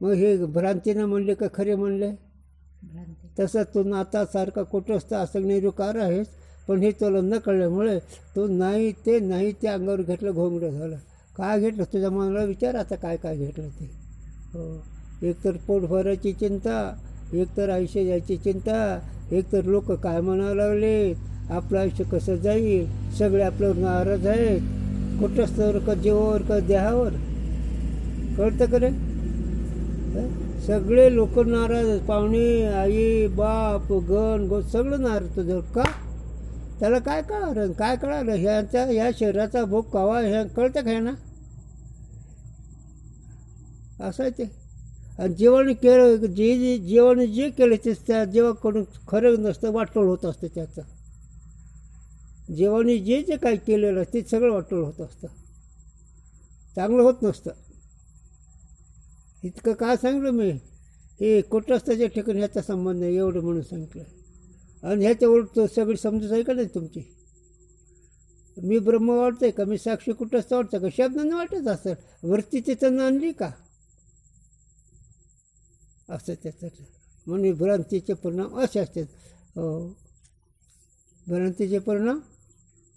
मग हे भ्रांतीनं म्हणले का खरे म्हणले. तसं तो नाथासारखा कुटस्थ असं निरुकार आहेस, पण हे तुला न कळल्यामुळे तो नाही ते अंगावर घेतलं, घोंगडं झालं. काय घेतलं तुझ्या मनाला विचार आता काय काय घेतलं ते. हो, एकतर पोट भरायची चिंता, एकतर आयुष्य जायची चिंता, एकतर लोक काय म्हणावं लागले, आपलं आयुष्य कसं जाईल, सगळे आपल्यावर नाराज आहेत. कुठंस्थावर का जीवावर का देहावर, कळतं का रे. सगळे लोक नाराज, पाहुणे, आई बाप गण गो सगळं नाराज तुझं का. त्याला काय कळणार, काय कळालं ह्यांचा ह्या शरीराचा भोग कावा ह्या कळतं का ह्यांना. असं आहे ते. आणि जेवण केलं जेवण जे केलं ते त्या जेव्हाकडून खरं नसतं, वाटोळ होत असतं. त्याचं जेवणी जे काही केलेलं ते सगळं वाटोळ होत असतं, चांगलं होत नसतं. इतकं काय सांगलं मी, हे कुटस्थाच्या ठिकाणी ह्याचा संबंध नाही एवढं म्हणून सांगितलं. आणि ह्याच्या उलट सगळी समजूत आहे का नाही तुमची. मी ब्रह्म वाटतंय का, मी साक्षी कुटस्थ वाटतं का, शब्दानं वाटत असेल, वरती तिथं आणली का, असं त्याचं. म्हणून भ्रांतीचे परिणाम असे असतात. हो, भ्रांतीचे परिणाम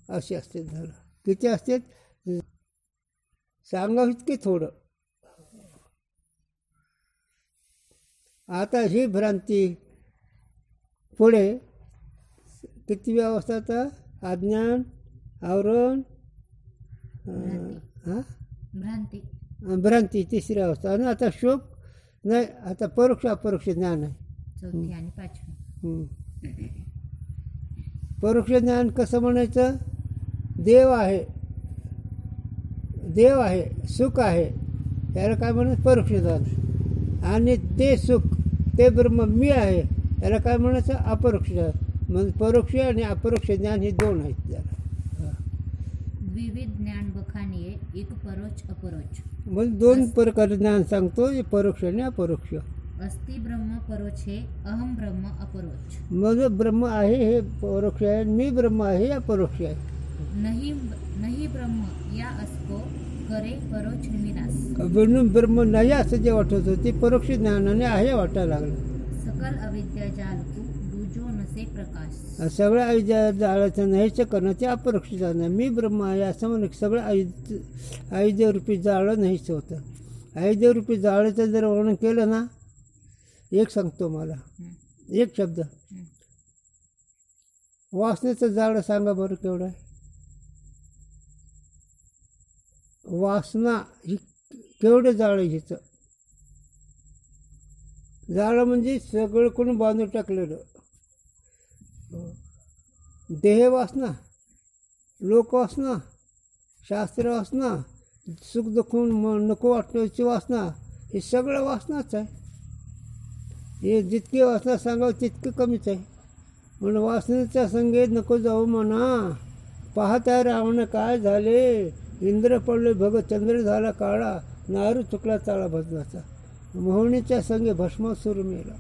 असे असतात. झालं किती असतात सांगावं इतके थोडं. आता ही भ्रांती पुढे किती व्यवस्था, आता अज्ञान, आवरण, भ्रांती तिसरी अवस्था. आणि आता शोक नाही, आता परोक्ष अपरोक्ष ज्ञान आहे. चौथी आणि पाचवी. परोक्ष ज्ञान कसं म्हणायचं, देव आहे सुख आहे, त्याला काय म्हणायचं परोक्ष ज्ञान. आणि ते सुख ते ब्रह्म मी आहे, त्याला काय म्हणायचं अपरोक्ष ज्ञान. म्हणजे परोक्ष आणि अपरोक्ष ज्ञान हे 2 आहेत त्याला. विविध ज्ञान बखानिये, एक परोक्ष अपरोक्ष. म्हणजे 2 प्रकारे ज्ञान सांगतो, परोक्ष आणि अपरोक्ष. अस्ति ब्रह्म परोक्ष है, अहम ब्रह्म अपरोक्ष. मग ब्रह्म आहे हे परोक्ष आहे, मी ब्रह्म आहे हे अपरोक्ष आहे. नाही ब्रह्म या असको करे परोक्ष विनाश. म्हणून ब्रह्म नाही असं जे वाटत होते परोक्ष ज्ञानाने आहे वाटायला लागलं. सकल अविद्या जालकू दुजो नसे प्रकाश. सगळं अविद्या जाळाचं नाहीचं करणं ते अपरोक्ष ज्ञान. मी ब्रह्म आहे असं म्हणून सगळं अविद्यारूपी जाळं नाहीच होतं. अविद्यारूपी जाळाचं जर वर्णन केलं ना, एक सांगतो मला, एक शब्द, वासनेचं जाळं सांगा बरं केवढं आहे. वासना ही केवढं जाळं हिचं. जाळं म्हणजे सगळं कोणी बांधून टाकलेलं. देह वासना, लोकवासना, शास्त्र वासना, सुख दुःख नको वाटण्याची वासना, हे सगळं वासनाच आहे. हे जितकी वासना सांगावं तितकं कमीच आहे. म्हणून वासनेच्या संगेत नको जाऊ म्हणा, पाहता रावण काय झाले, इंद्र पडले भग, चंद्र झाला काळा, नारू चुकला चाळा भजनाचा, मोहनीच्या संगे भस्मासूर मेला,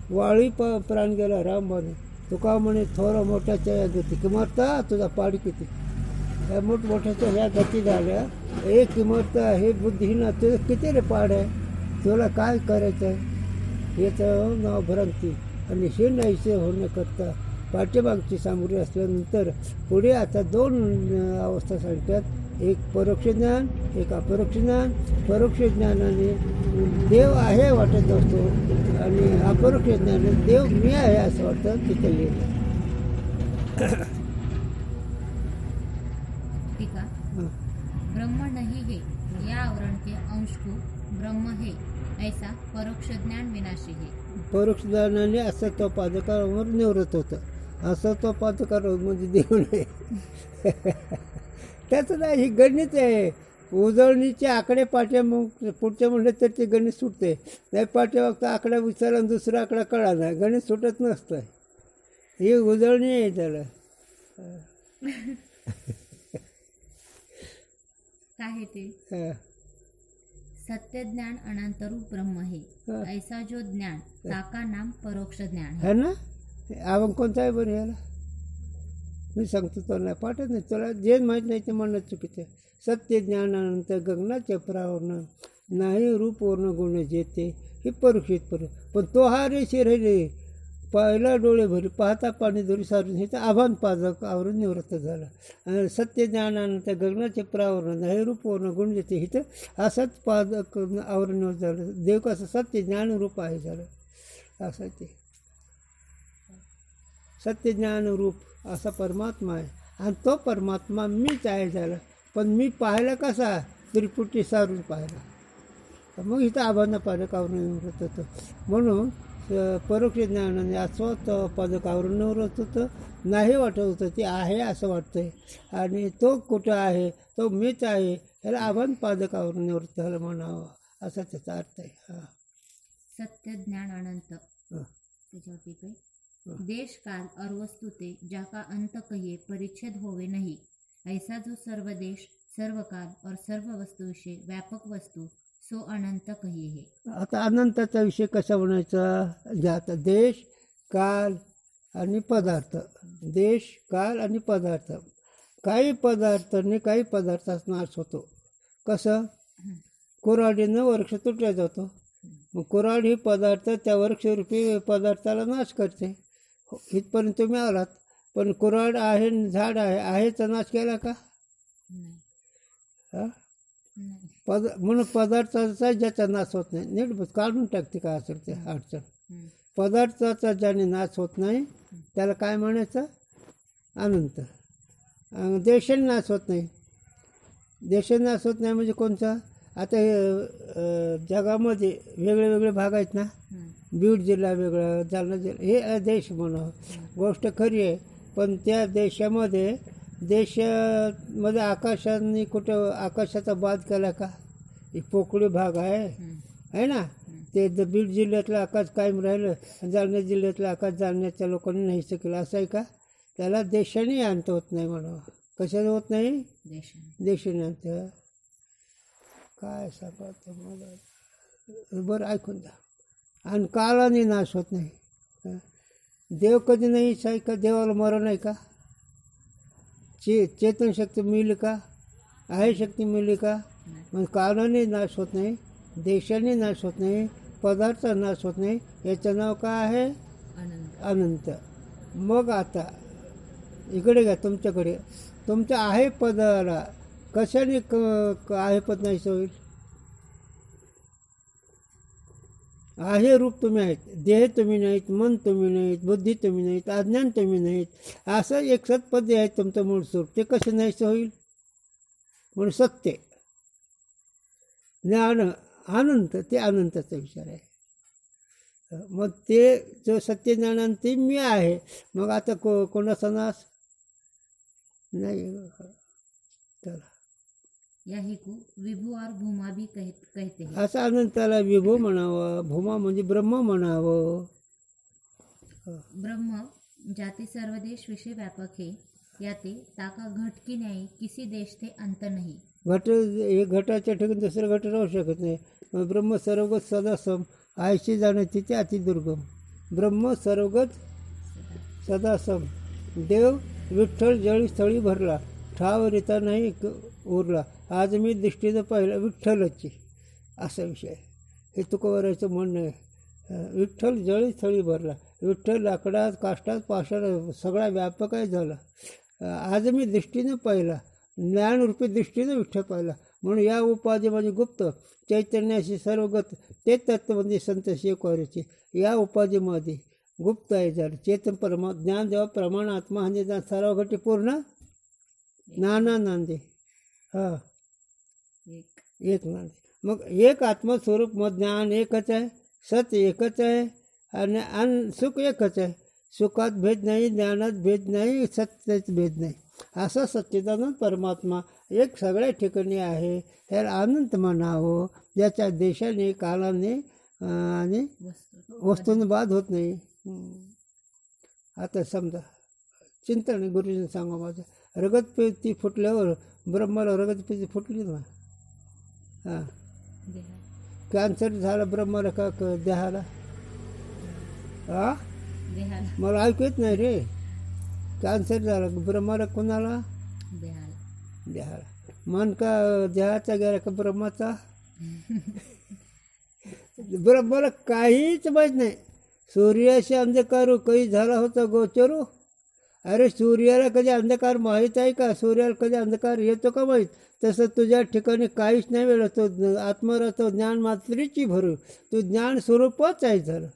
वाळी प्राण गेला राम बाणे, तुका म्हणे थोर मोठ्याच्या या गती, किमरता तुझा पाड किती, या मोठमोठ्याच्या ह्या गती झाल्या, एक किमरता हे बुद्धिहीन तुझं किती रे पाड आहे, तुला काय करायचं आहे, याचं नाव भ्रांती. आणि हे नाहीसे होण्याकरता पाठीमागची सामग्री असल्यानंतर पुढे आता 2 अवस्था सांगतात, एक परोक्ष ज्ञान, एक अपरोक्ष ज्ञान. परोक्ष ज्ञानाने देव आहे वाटत असतो आणि अपरोक्ष ज्ञानाने देव मी आहे असं वाटतं तिथे लिहिलं. टीका. ब्रह्म नहीं है या आवरण के अंश को ब्रह्म है ऐसा परोक्ष ज्ञान विनाशी है. परोक्ष ज्ञानाने असत्वपादकावर निवृत्त होतं. असत्वपादकार म्हणजे देव नाही. त्याचं नाही, ही गणित आहे. उजळणीचे आकडे मग पुढचे म्हणले तर ते गणित सुटते. नाही पाठीमागचा आकडा विचारला आणि दुसरा आकडा कळा नाही, गणित सुटत नसतं. ही उजळणी आहे त्याला. काय आहे ते? हा. सत्य ज्ञान अनंतरूप ब्रह्म है ऐसा जो ज्ञान ताका नाम परोक्ष ज्ञान है. है ना. आपण कोणता आहे बरं याला, मी सांगतो तो नाही पाठत नाही तुला, जे माहीत नाही ते म्हणणं चुकीचं आहे. सत्य ज्ञानानंतर गगनाच्या प्रावरण नाही रूप वर्ण गुण जेते हे परोक्षित पण तो हा रे शिरले पहिला डोळे भरी पाहता पाणी दोरी सारून हे तर आभान पाजक आवरून निवृत्त झालं. आणि सत्य ज्ञानानंतर गगनाचे प्रावरण नाही रूप वर्ण गुण जेते हिथं असंच पादक आवरून निवृत्त झालं. देव कसं सत्य ज्ञान रूप आहे झालं असं ते सत्य ज्ञान रूप असा परमात्मा आहे. आणि तो परमात्मा मीच आहे झालं. पण मी पाहिला कसा, त्रिपुटी सारून पाहिला. मग इथं आभांना पादकावरून निवृत्त होतं. म्हणून परोक्ष ज्ञानाने अस्वत पादकावरून निवृत्त होतं. नाही वाटत होतं ते आहे असं वाटतंय. आणि तो कुठं आहे, तो मीच आहे, ह्याला आभान पादकावरून निवृत्त झालं म्हणावं असा त्याचा अर्थ आहे. हां. सत्य ज्ञान अनंत त्याच्यावर टीक आहे. देश काल और वस्तु ते जाका अंत कहिए परिच्छेद होवे नहीं ऐसा जो सर्व देश सर्व काल और सर्व वस्तु विषय व्यापक वस्तु सो अनंत कहिए है. आता अनंताचा विषय कसा म्हणायचा, जे आता देश काल आणि पदार्थ, देश काल आणि पदार्थ, काही पदार्थांनी काही पदार्थाचा नाश होतो. कसं, कुऱ्हाडीनं वृक्ष तुटला जातो. मग कुऱ्हाड ही पदार्थ त्या वृक्षरूपी पदार्थाला नाश करते. इथपर्यंत तुम्ही आलात. पण कुऱ्हाड आहे, झाड आहेचा नाश केला का? हां. म्हणून पदार्थाचा ज्याचा नाश होत नाही, नीट काढून टाकते का असेल ते अडचण. पदार्थाचा ज्याने नाश होत नाही त्याला काय म्हणायचं, अनंत. देशाने नाश होत नाही. देशाने नाश होत नाही म्हणजे कोणचा, आता जगामध्ये वेगळे वेगळे भाग आहेत ना, बीड जिल्हा वेगळा, जालना जिल्हा, हे देश म्हणावं. गोष्ट खरी आहे. पण त्या देशामध्ये आकाशाने कुठं आकाशाचा बाद केला का, एक पोकळी भाग आहे ना, ते बीड जिल्ह्यातलं आकाश कायम राहिलं, जालना जिल्ह्यातलं आकाश जालन्याच्या लोकांनी नाहीसं केलं, असं आहे का? त्याला देशाने अंत होत नाही म्हणावं. कशाने होत नाही, देशाने अंत. काय सांगतो मला, बरं ऐकून जा. आणि कालाने नाश होत नाही. देव कधी नाही आहे का, देवाला मरण आहे का, चेतन शक्ती मिळली का, आहे शक्ती मिळली का? मग कालाने नाश होत नाही, देशाने नाश होत नाही, पदार्थ नाश होत नाही. याचं नाव काय आहे, अनंत. मग आता इकडे घ्या, तुमच्याकडे तुमच्या आहे पदाला कशाने आहे पद नाहीसं होईल. आहे रूप तुम्ही आहेत, देह तुम्ही नाहीत, मन तुम्ही नाहीत, बुद्धी तुम्ही नाहीत, अज्ञान तुम्ही नाहीत. असं एक सत्पद आहे तुमचं मूळ स्वरूप, ते कसं नाहीसं होईल. म्हणून सत्य ज्ञान अनंत, ते अनंताचा विचार आहे. मग ते जो सत्य ज्ञान ते मी आहे. मग आता कोणाचा नाश नाही. चला, यही को विभू और भूमा भी कहते हैं. असं अनंताला विभू म्हणावं, भूमा म्हणजे ब्रह्म म्हणावं. ब्रह्म जाते सर्व देश विषय व्यापक है याते ताका घट की न्यायी किसी देश थे अंत नाही. घट एक घटाच्या ठिकाणी दुसरं घट राहू शकत नाही. मग ब्रह्म सर्वगत सदासम आयशी जाणे तिथे अतिदुर्गम. ब्रह्म सर्वगत सदासम. देव विठ्ठल जळी स्थळी भरला, ठाव रिता नाही उरला. आज मी दृष्टीनं पाहिलं विठ्ठलची, असा विषय आहे. हे तुकोबाराचं म्हणणं आहे. विठ्ठल जळी स्थळी भरला. विठ्ठल लाकडात काष्टात पाषाणात सगळा व्यापक आहे झाला. आज मी दृष्टीनं पाहिला, ज्ञानरूपी दृष्टीनं विठ्ठल पाहिला. म्हणून या उपाधी म्हणजे गुप्त चैतन्याशी सर्वगत ते तत्व म्हणजे संत शेकवारीचे या उपाधीमध्ये गुप्त आहे झालं. चेतन परमा ज्ञान जेव्हा प्रमाण आत्मा म्हणजे ज्ञान सर्व घटी पूर्ण नाना नांदे. हां एक नांदे. मग एक आत्मस्वरूप मग ज्ञान एकच आहे, सत्य एकच आहे आणि सुख एकच आहे. सुखात भेद नाही, ज्ञानात भेद नाही, सत्यात भेद नाही. असा सच्चिदानंद परमात्मा एक सगळ्या ठिकाणी आहे. ह्याला अनंत म्हणावं, ज्याच्या देशाने कालाने आणि वस्तूने बाद होत नाही. आता समजा चिंतन गुरुजीने सांगा माझं रगतपेती फुटल्यावर ब्रह्माला रगतपेती फुटली ना. हां कॅन्सर झाला ब्रह्माला का देहाला? हां मला ऐकू येत नाही रे. कॅन्सर झाला ब्रह्माला कोणाला? देहाला. मन का देहाचा गेला का ब्रह्माचा? ब्रह्माला काहीच माहीत नाही. सूर्याशी अंधकारू काही झाला होता गोचरू. अरे सूर्याला कधी अंधकार माहीत आहे का? सूर्याला कधी अंधकार येतो का माहीत? तसं तुझ्या ठिकाणी काहीच नाही वेळ. तो आत्मरा तो ज्ञान मात्रेची भरू. तू ज्ञान स्वरूपच आहे झालं.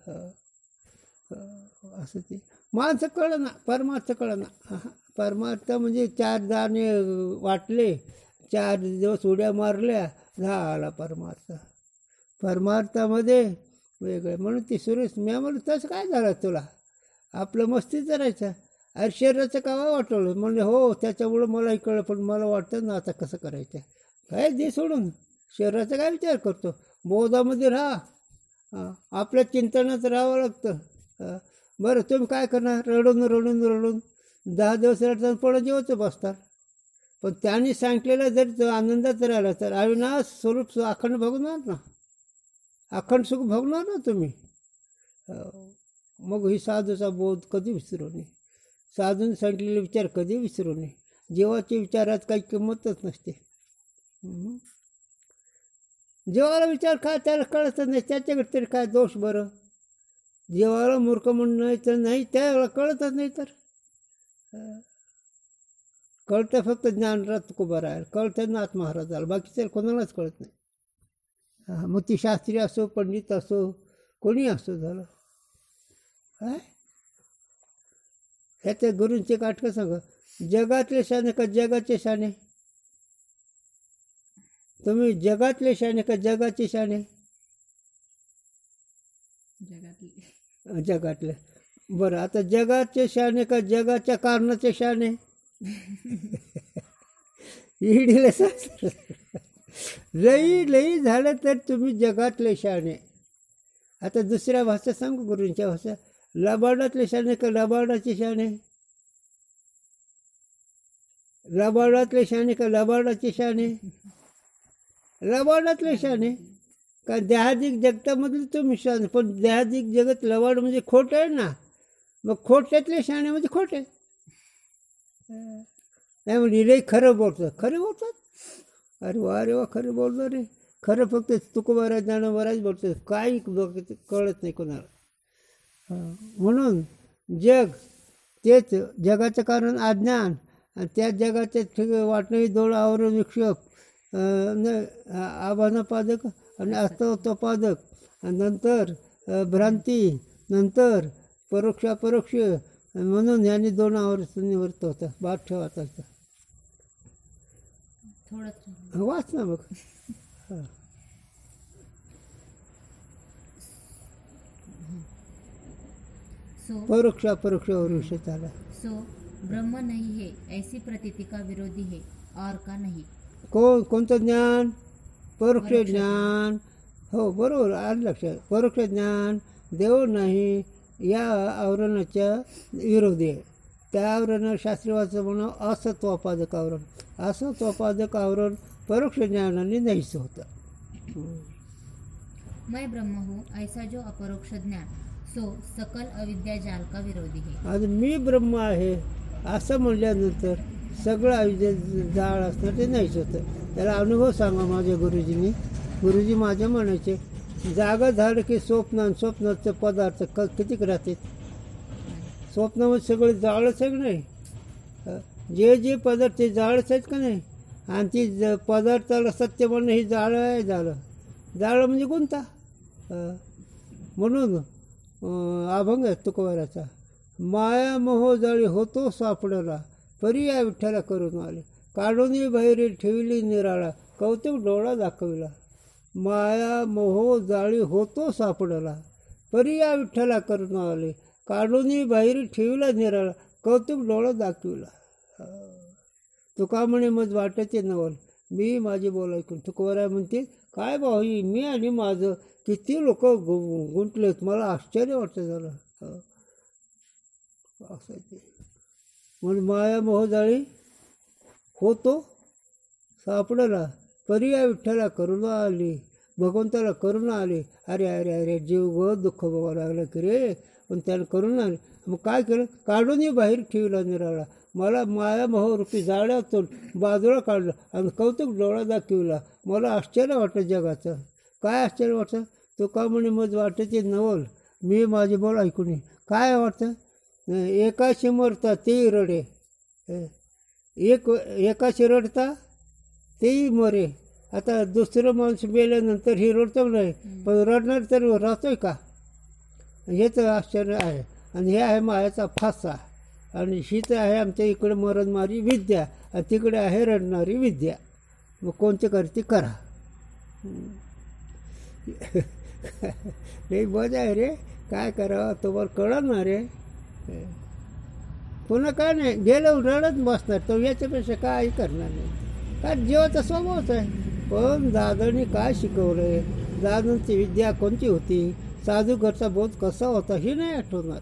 असं ते माणसं कळलं ना, परमार्थ कळलं ना. परमार्थ म्हणजे 4 दाणे वाटले, 4 दिवस उड्या मारल्या, झाला परमार्थ. परमार्थामध्ये वेगळं म्हणून ती सुरेश मी म्हणून तसं काय झालं तुला? आपलं मस्तीच राहायचं. अरे शरीराचं कावा वाटवलं म्हणजे हो त्याच्यामुळं मलाही कळलं, पण मला वाटतं ना आता कसं करायचं. काय दे सोडून शरीराचा काय विचार करतो. बोधामध्ये राहा, आपल्या चिंतनात राहावं लागतं. बरं तुम्ही काय करणार? रडून रडून रडून 10 दिवस रडताना पुढं जेवचं बसतात. पण त्यांनी सांगितलेलं जर आनंदात राहिला तर अविनाश स्वरूप अखंड भोगणार ना, अखंड सुख भोगणार ना तुम्ही. मग ही साधूचा बोध कधी विसरू नये. साधून सांगितलेले विचार कधी विसरू नये. जीवाच्या विचारात काही किंमतच नसते. जीवाला विचार काय त्याला कळतच नाही, त्याच्याकडे तरी काय दोष? बरं जीवाला मूर्ख म्हणून तर नाही, त्याला कळतच नाही. तर कळतं फक्त ज्ञानरथ कुबार आहे, कळतं नाथ महाराजाला, बाकीचं कोणालाच कळत नाही. मग ती शास्त्री असो, पंडित असो, कोणी असो झालं. काय ह्याच्या गुरूंचे काटकं सांगा. जगातले शाणे का जगाचे शाणे? तुम्ही जगातले शाणे का जगाचे शाणे? जगातले. बरं आता जगाचे शाणे का जगाच्या कारणाचे शाणे? इडीला लई झालं तर तुम्ही जगातले शाणे. आता दुसऱ्या भाषा सांगू गुरूंच्या भाषा. लबाडातले शाणे का लबाडाचे शाणे? लबाडातले शाणे का लबाडाचे शाणे? लबाडातले शाणे. का देहादिक जगतामधले तुम्ही शाणे, पण देहादिक जगत लबाड म्हणजे खोट आहे ना. मग खोट्यातले शाणे म्हणजे खोटे. नाही म्हणजे लई खरं बोलतात, खरे बोलतात. अरे वा रे वा, खरं बोलतो रे. खरं फक्त तुकोबारा ज्ञानोबाराच बोलतो, काही कळत नाही कोणाला. म्हणून जग तेच जगाचं कारण अज्ञान, आणि त्या जगाच्या वाटणी दोन आवरण विक्षेप, आभानपादक आणि अस्तवत्वपादक, नंतर भ्रांती, नंतर परोक्षापरोक्ष. म्हणून ह्याने 2 आवर्त निवृत्त होतं. बात ठेवायचा वाच ना मग. परोक्षापरोक्षावर विषय झाला. सो ब्रह्म नहीं है ऐसी प्रतीति का विरोधी है और का नहीं. कोणतं ज्ञान? परोक्ष ज्ञान. हो बरोबर आलं लक्षात. परोक्ष ज्ञान देव नाही या आवरणाच्या विरोधी आहे. त्या आवरण शास्त्रीवाचं म्हणून असत्वापादक आवरण. असत्वापादक आवरण परोक्ष ज्ञानाने नाहीसं होतं. मैं ब्रह्म हूँ ऐसा जो अपरोक्ष ज्ञान सो सकल अविद्या जाल का विरोधी है. आज मी ब्रह्म आहे असं म्हणल्यानंतर सगळं आयुष्य जाळ असणं ते नाहीच होतं. त्याला अनुभव सांगा माझ्या गुरुजींनी. गुरुजी माझे म्हणायचे जागा झालं की स्वप्न, स्वप्नाचं पदार्थ कितीक राहते. स्वप्नामध्ये सगळे जाळच आहे का नाही. जे जे पदार्थ ते जाळच आहेत का नाही. आणि ती पदार्थाला सत्य म्हणणं ही जाळं आहे. जाळं म्हणजे कोणता. म्हणून अभंग आहे तुकोबाराचा. माया मोह जाळी होतो सापडला परी या विठ्ठला करून आले. काढून बहिरी ठेवली निराळा कौतुक डोळा दाखविला. माया मोह जाळी होतो सापडला परी या विठ्ठला करून आले. काढून बाहेर ठेवला निराळा कौतुक डोळा दाखविला. तुका म्हणे मग वाटायचे नवल मी माझी बोल ऐकून. तुकोबारा म्हणते काय भाऊ मी आणि माझं किती लोक गुंतलेत. मला आश्चर्य वाटतं झालं. असं ते म्हणून माया मोह जाळी होतो सापडला परी या विठ्ठला करुणा आली. भगवंताला करुणा आली. अरे अरे अरे जीव ग दुःख बघावं लागलं की रे. पण त्याला करुणा आली. मग काय केलं काढूनही बाहेर ठेवला निराळा. मला माया मोह रूपी जाळ्यातून बाजूला काढलं आणि कौतुक डोळा दाखविला. मला आश्चर्य वाटतं जगाचं. काय आश्चर्य वाटतं. तो का म्हणे मग वाटायचे नवल मी माझे बोल ऐकून. काय वाटतं एकाशी मरता तेही रडे. एकाशी रडता तेही मरे. आता दुसरं माणूस मेल्यानंतर ही रडतो नाही पण रडणार तर राहतोय का. हेच आश्चर्य आहे. आणि हे आहे मायाचा फासा. आणि हीच आहे आमच्या इकडे मरणमारी विद्या आणि तिकडे आहे रडणारी विद्या. मग कोणते करते करा. नाही मजा आहे रे. काय करावं तुम्हाला कळणार रे. पुन्हा काय नाही गेलं रडत बसणार तो. याच्यापेक्षा काही करणार नाही. काय जीवाचा स्वभावच आहे. पण दादांनी काय शिकवलं आहे. दादांची विद्या कोणती होती. साधू घरचा बोध कसा होता हे नाही आठवणार.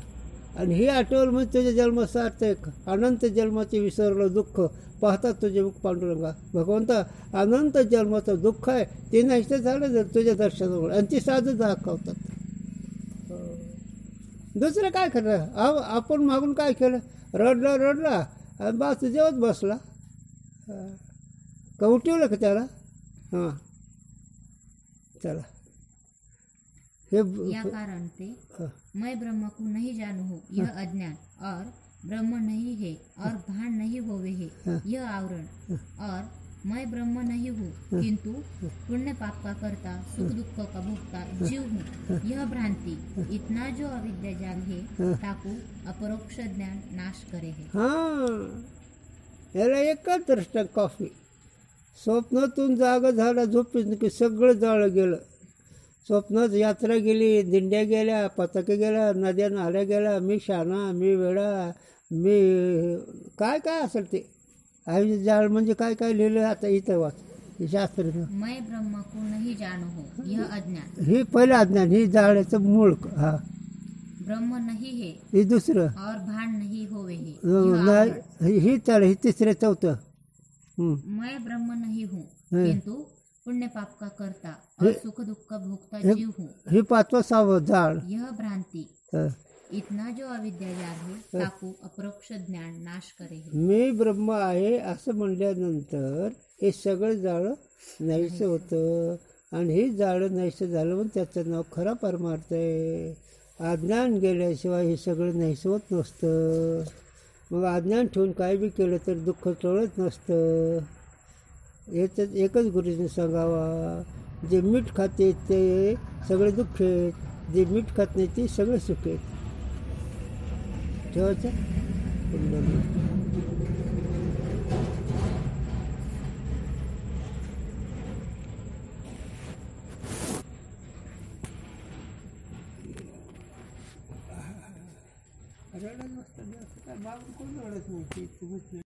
आणि हे आठवलं म्हणजे तुझ्या जन्मासार्थक अनंत जन्माचे विसरलं दुःख पाहतात तुझे मुख पांडुरंगा. भगवंता अनंत जन्माचं दुःख आहे ते नाहीच झालं जर तुझ्या दर्शनामुळे. आणि ती साधू दाखवतात. दुसरं काय करणार. आपण मागून काय केलं रडला आणि बस जेवत बसला. का उठवलं का त्याला. हां चला हे या कारण ते मैं ब्रह्म को नहीं जानू हूँ यह अज्ञान और ब्रह्म नहीं है और भान नहीं होवे है यह आवरण और मैं ब्रह्म नहीं हूँ किंतु पुण्य पाप का करता सुख दुख का भोगता जीव हूँ यह भ्रांति इतना जो अविद्या जाल है ताकू अपरोक्ष ज्ञान नाश करे है. हां याला एकच दृष्टांत कॉफी. स्वप्नातून जागा झाला झोपेत की सगळं जाळं गेलं. स्वप्नात यात्रा गेली दिंड्या गेल्या पताके गेल्या नद्या नाल्या गेल्या. मी शाना मी वेडा मी काय काय असेल ते. आयुष्य जाळ म्हणजे काय काय लिहिलं आता इथं वाच शास्त्र. मैं ब्रह्म को नहीं जानू हूँ यह अज्ञान. हे पहिलं अज्ञान. ही जाळ्याचं मूळ. हा ब्रह्म नहीं है हे दुसरं. और भान नहीं होवे है यह आवरण. नाही ही चाल हे तिसरं चौथं. मैं ब्रह्म नहीं हूँ किंतु पुण्य पाप का करता और सुख दुख का भोगता जीव हूँ. हे पाचवं सहावं जाळ. यह भ्रांति इतना जो अविद्या जाल है ताकू अपरोक्ष ज्ञान नाश करे है. मी ब्रह्म आहे असं म्हणल्यानंतर हे सगळं जाळं नाहीसं होतं. आणि हे जाळं नाहीसं झालं म्हणून त्याचं नाव खरा परमार्थ आहे. अज्ञान गेल्याशिवाय हे सगळं नाहीसं होत नसतं. मग अज्ञान ठेवून काय बी केलं तर दुःख टळत नसतं. याच्यात एकच गुरुजीने सांगावा जे मीठ खाते ते सगळे दुःख आहेत. जे मीठ खात नाही ते सगळे सुख आहेत. ठेवायचं. रडत नसतं काय बाबा कोण रडत नाही.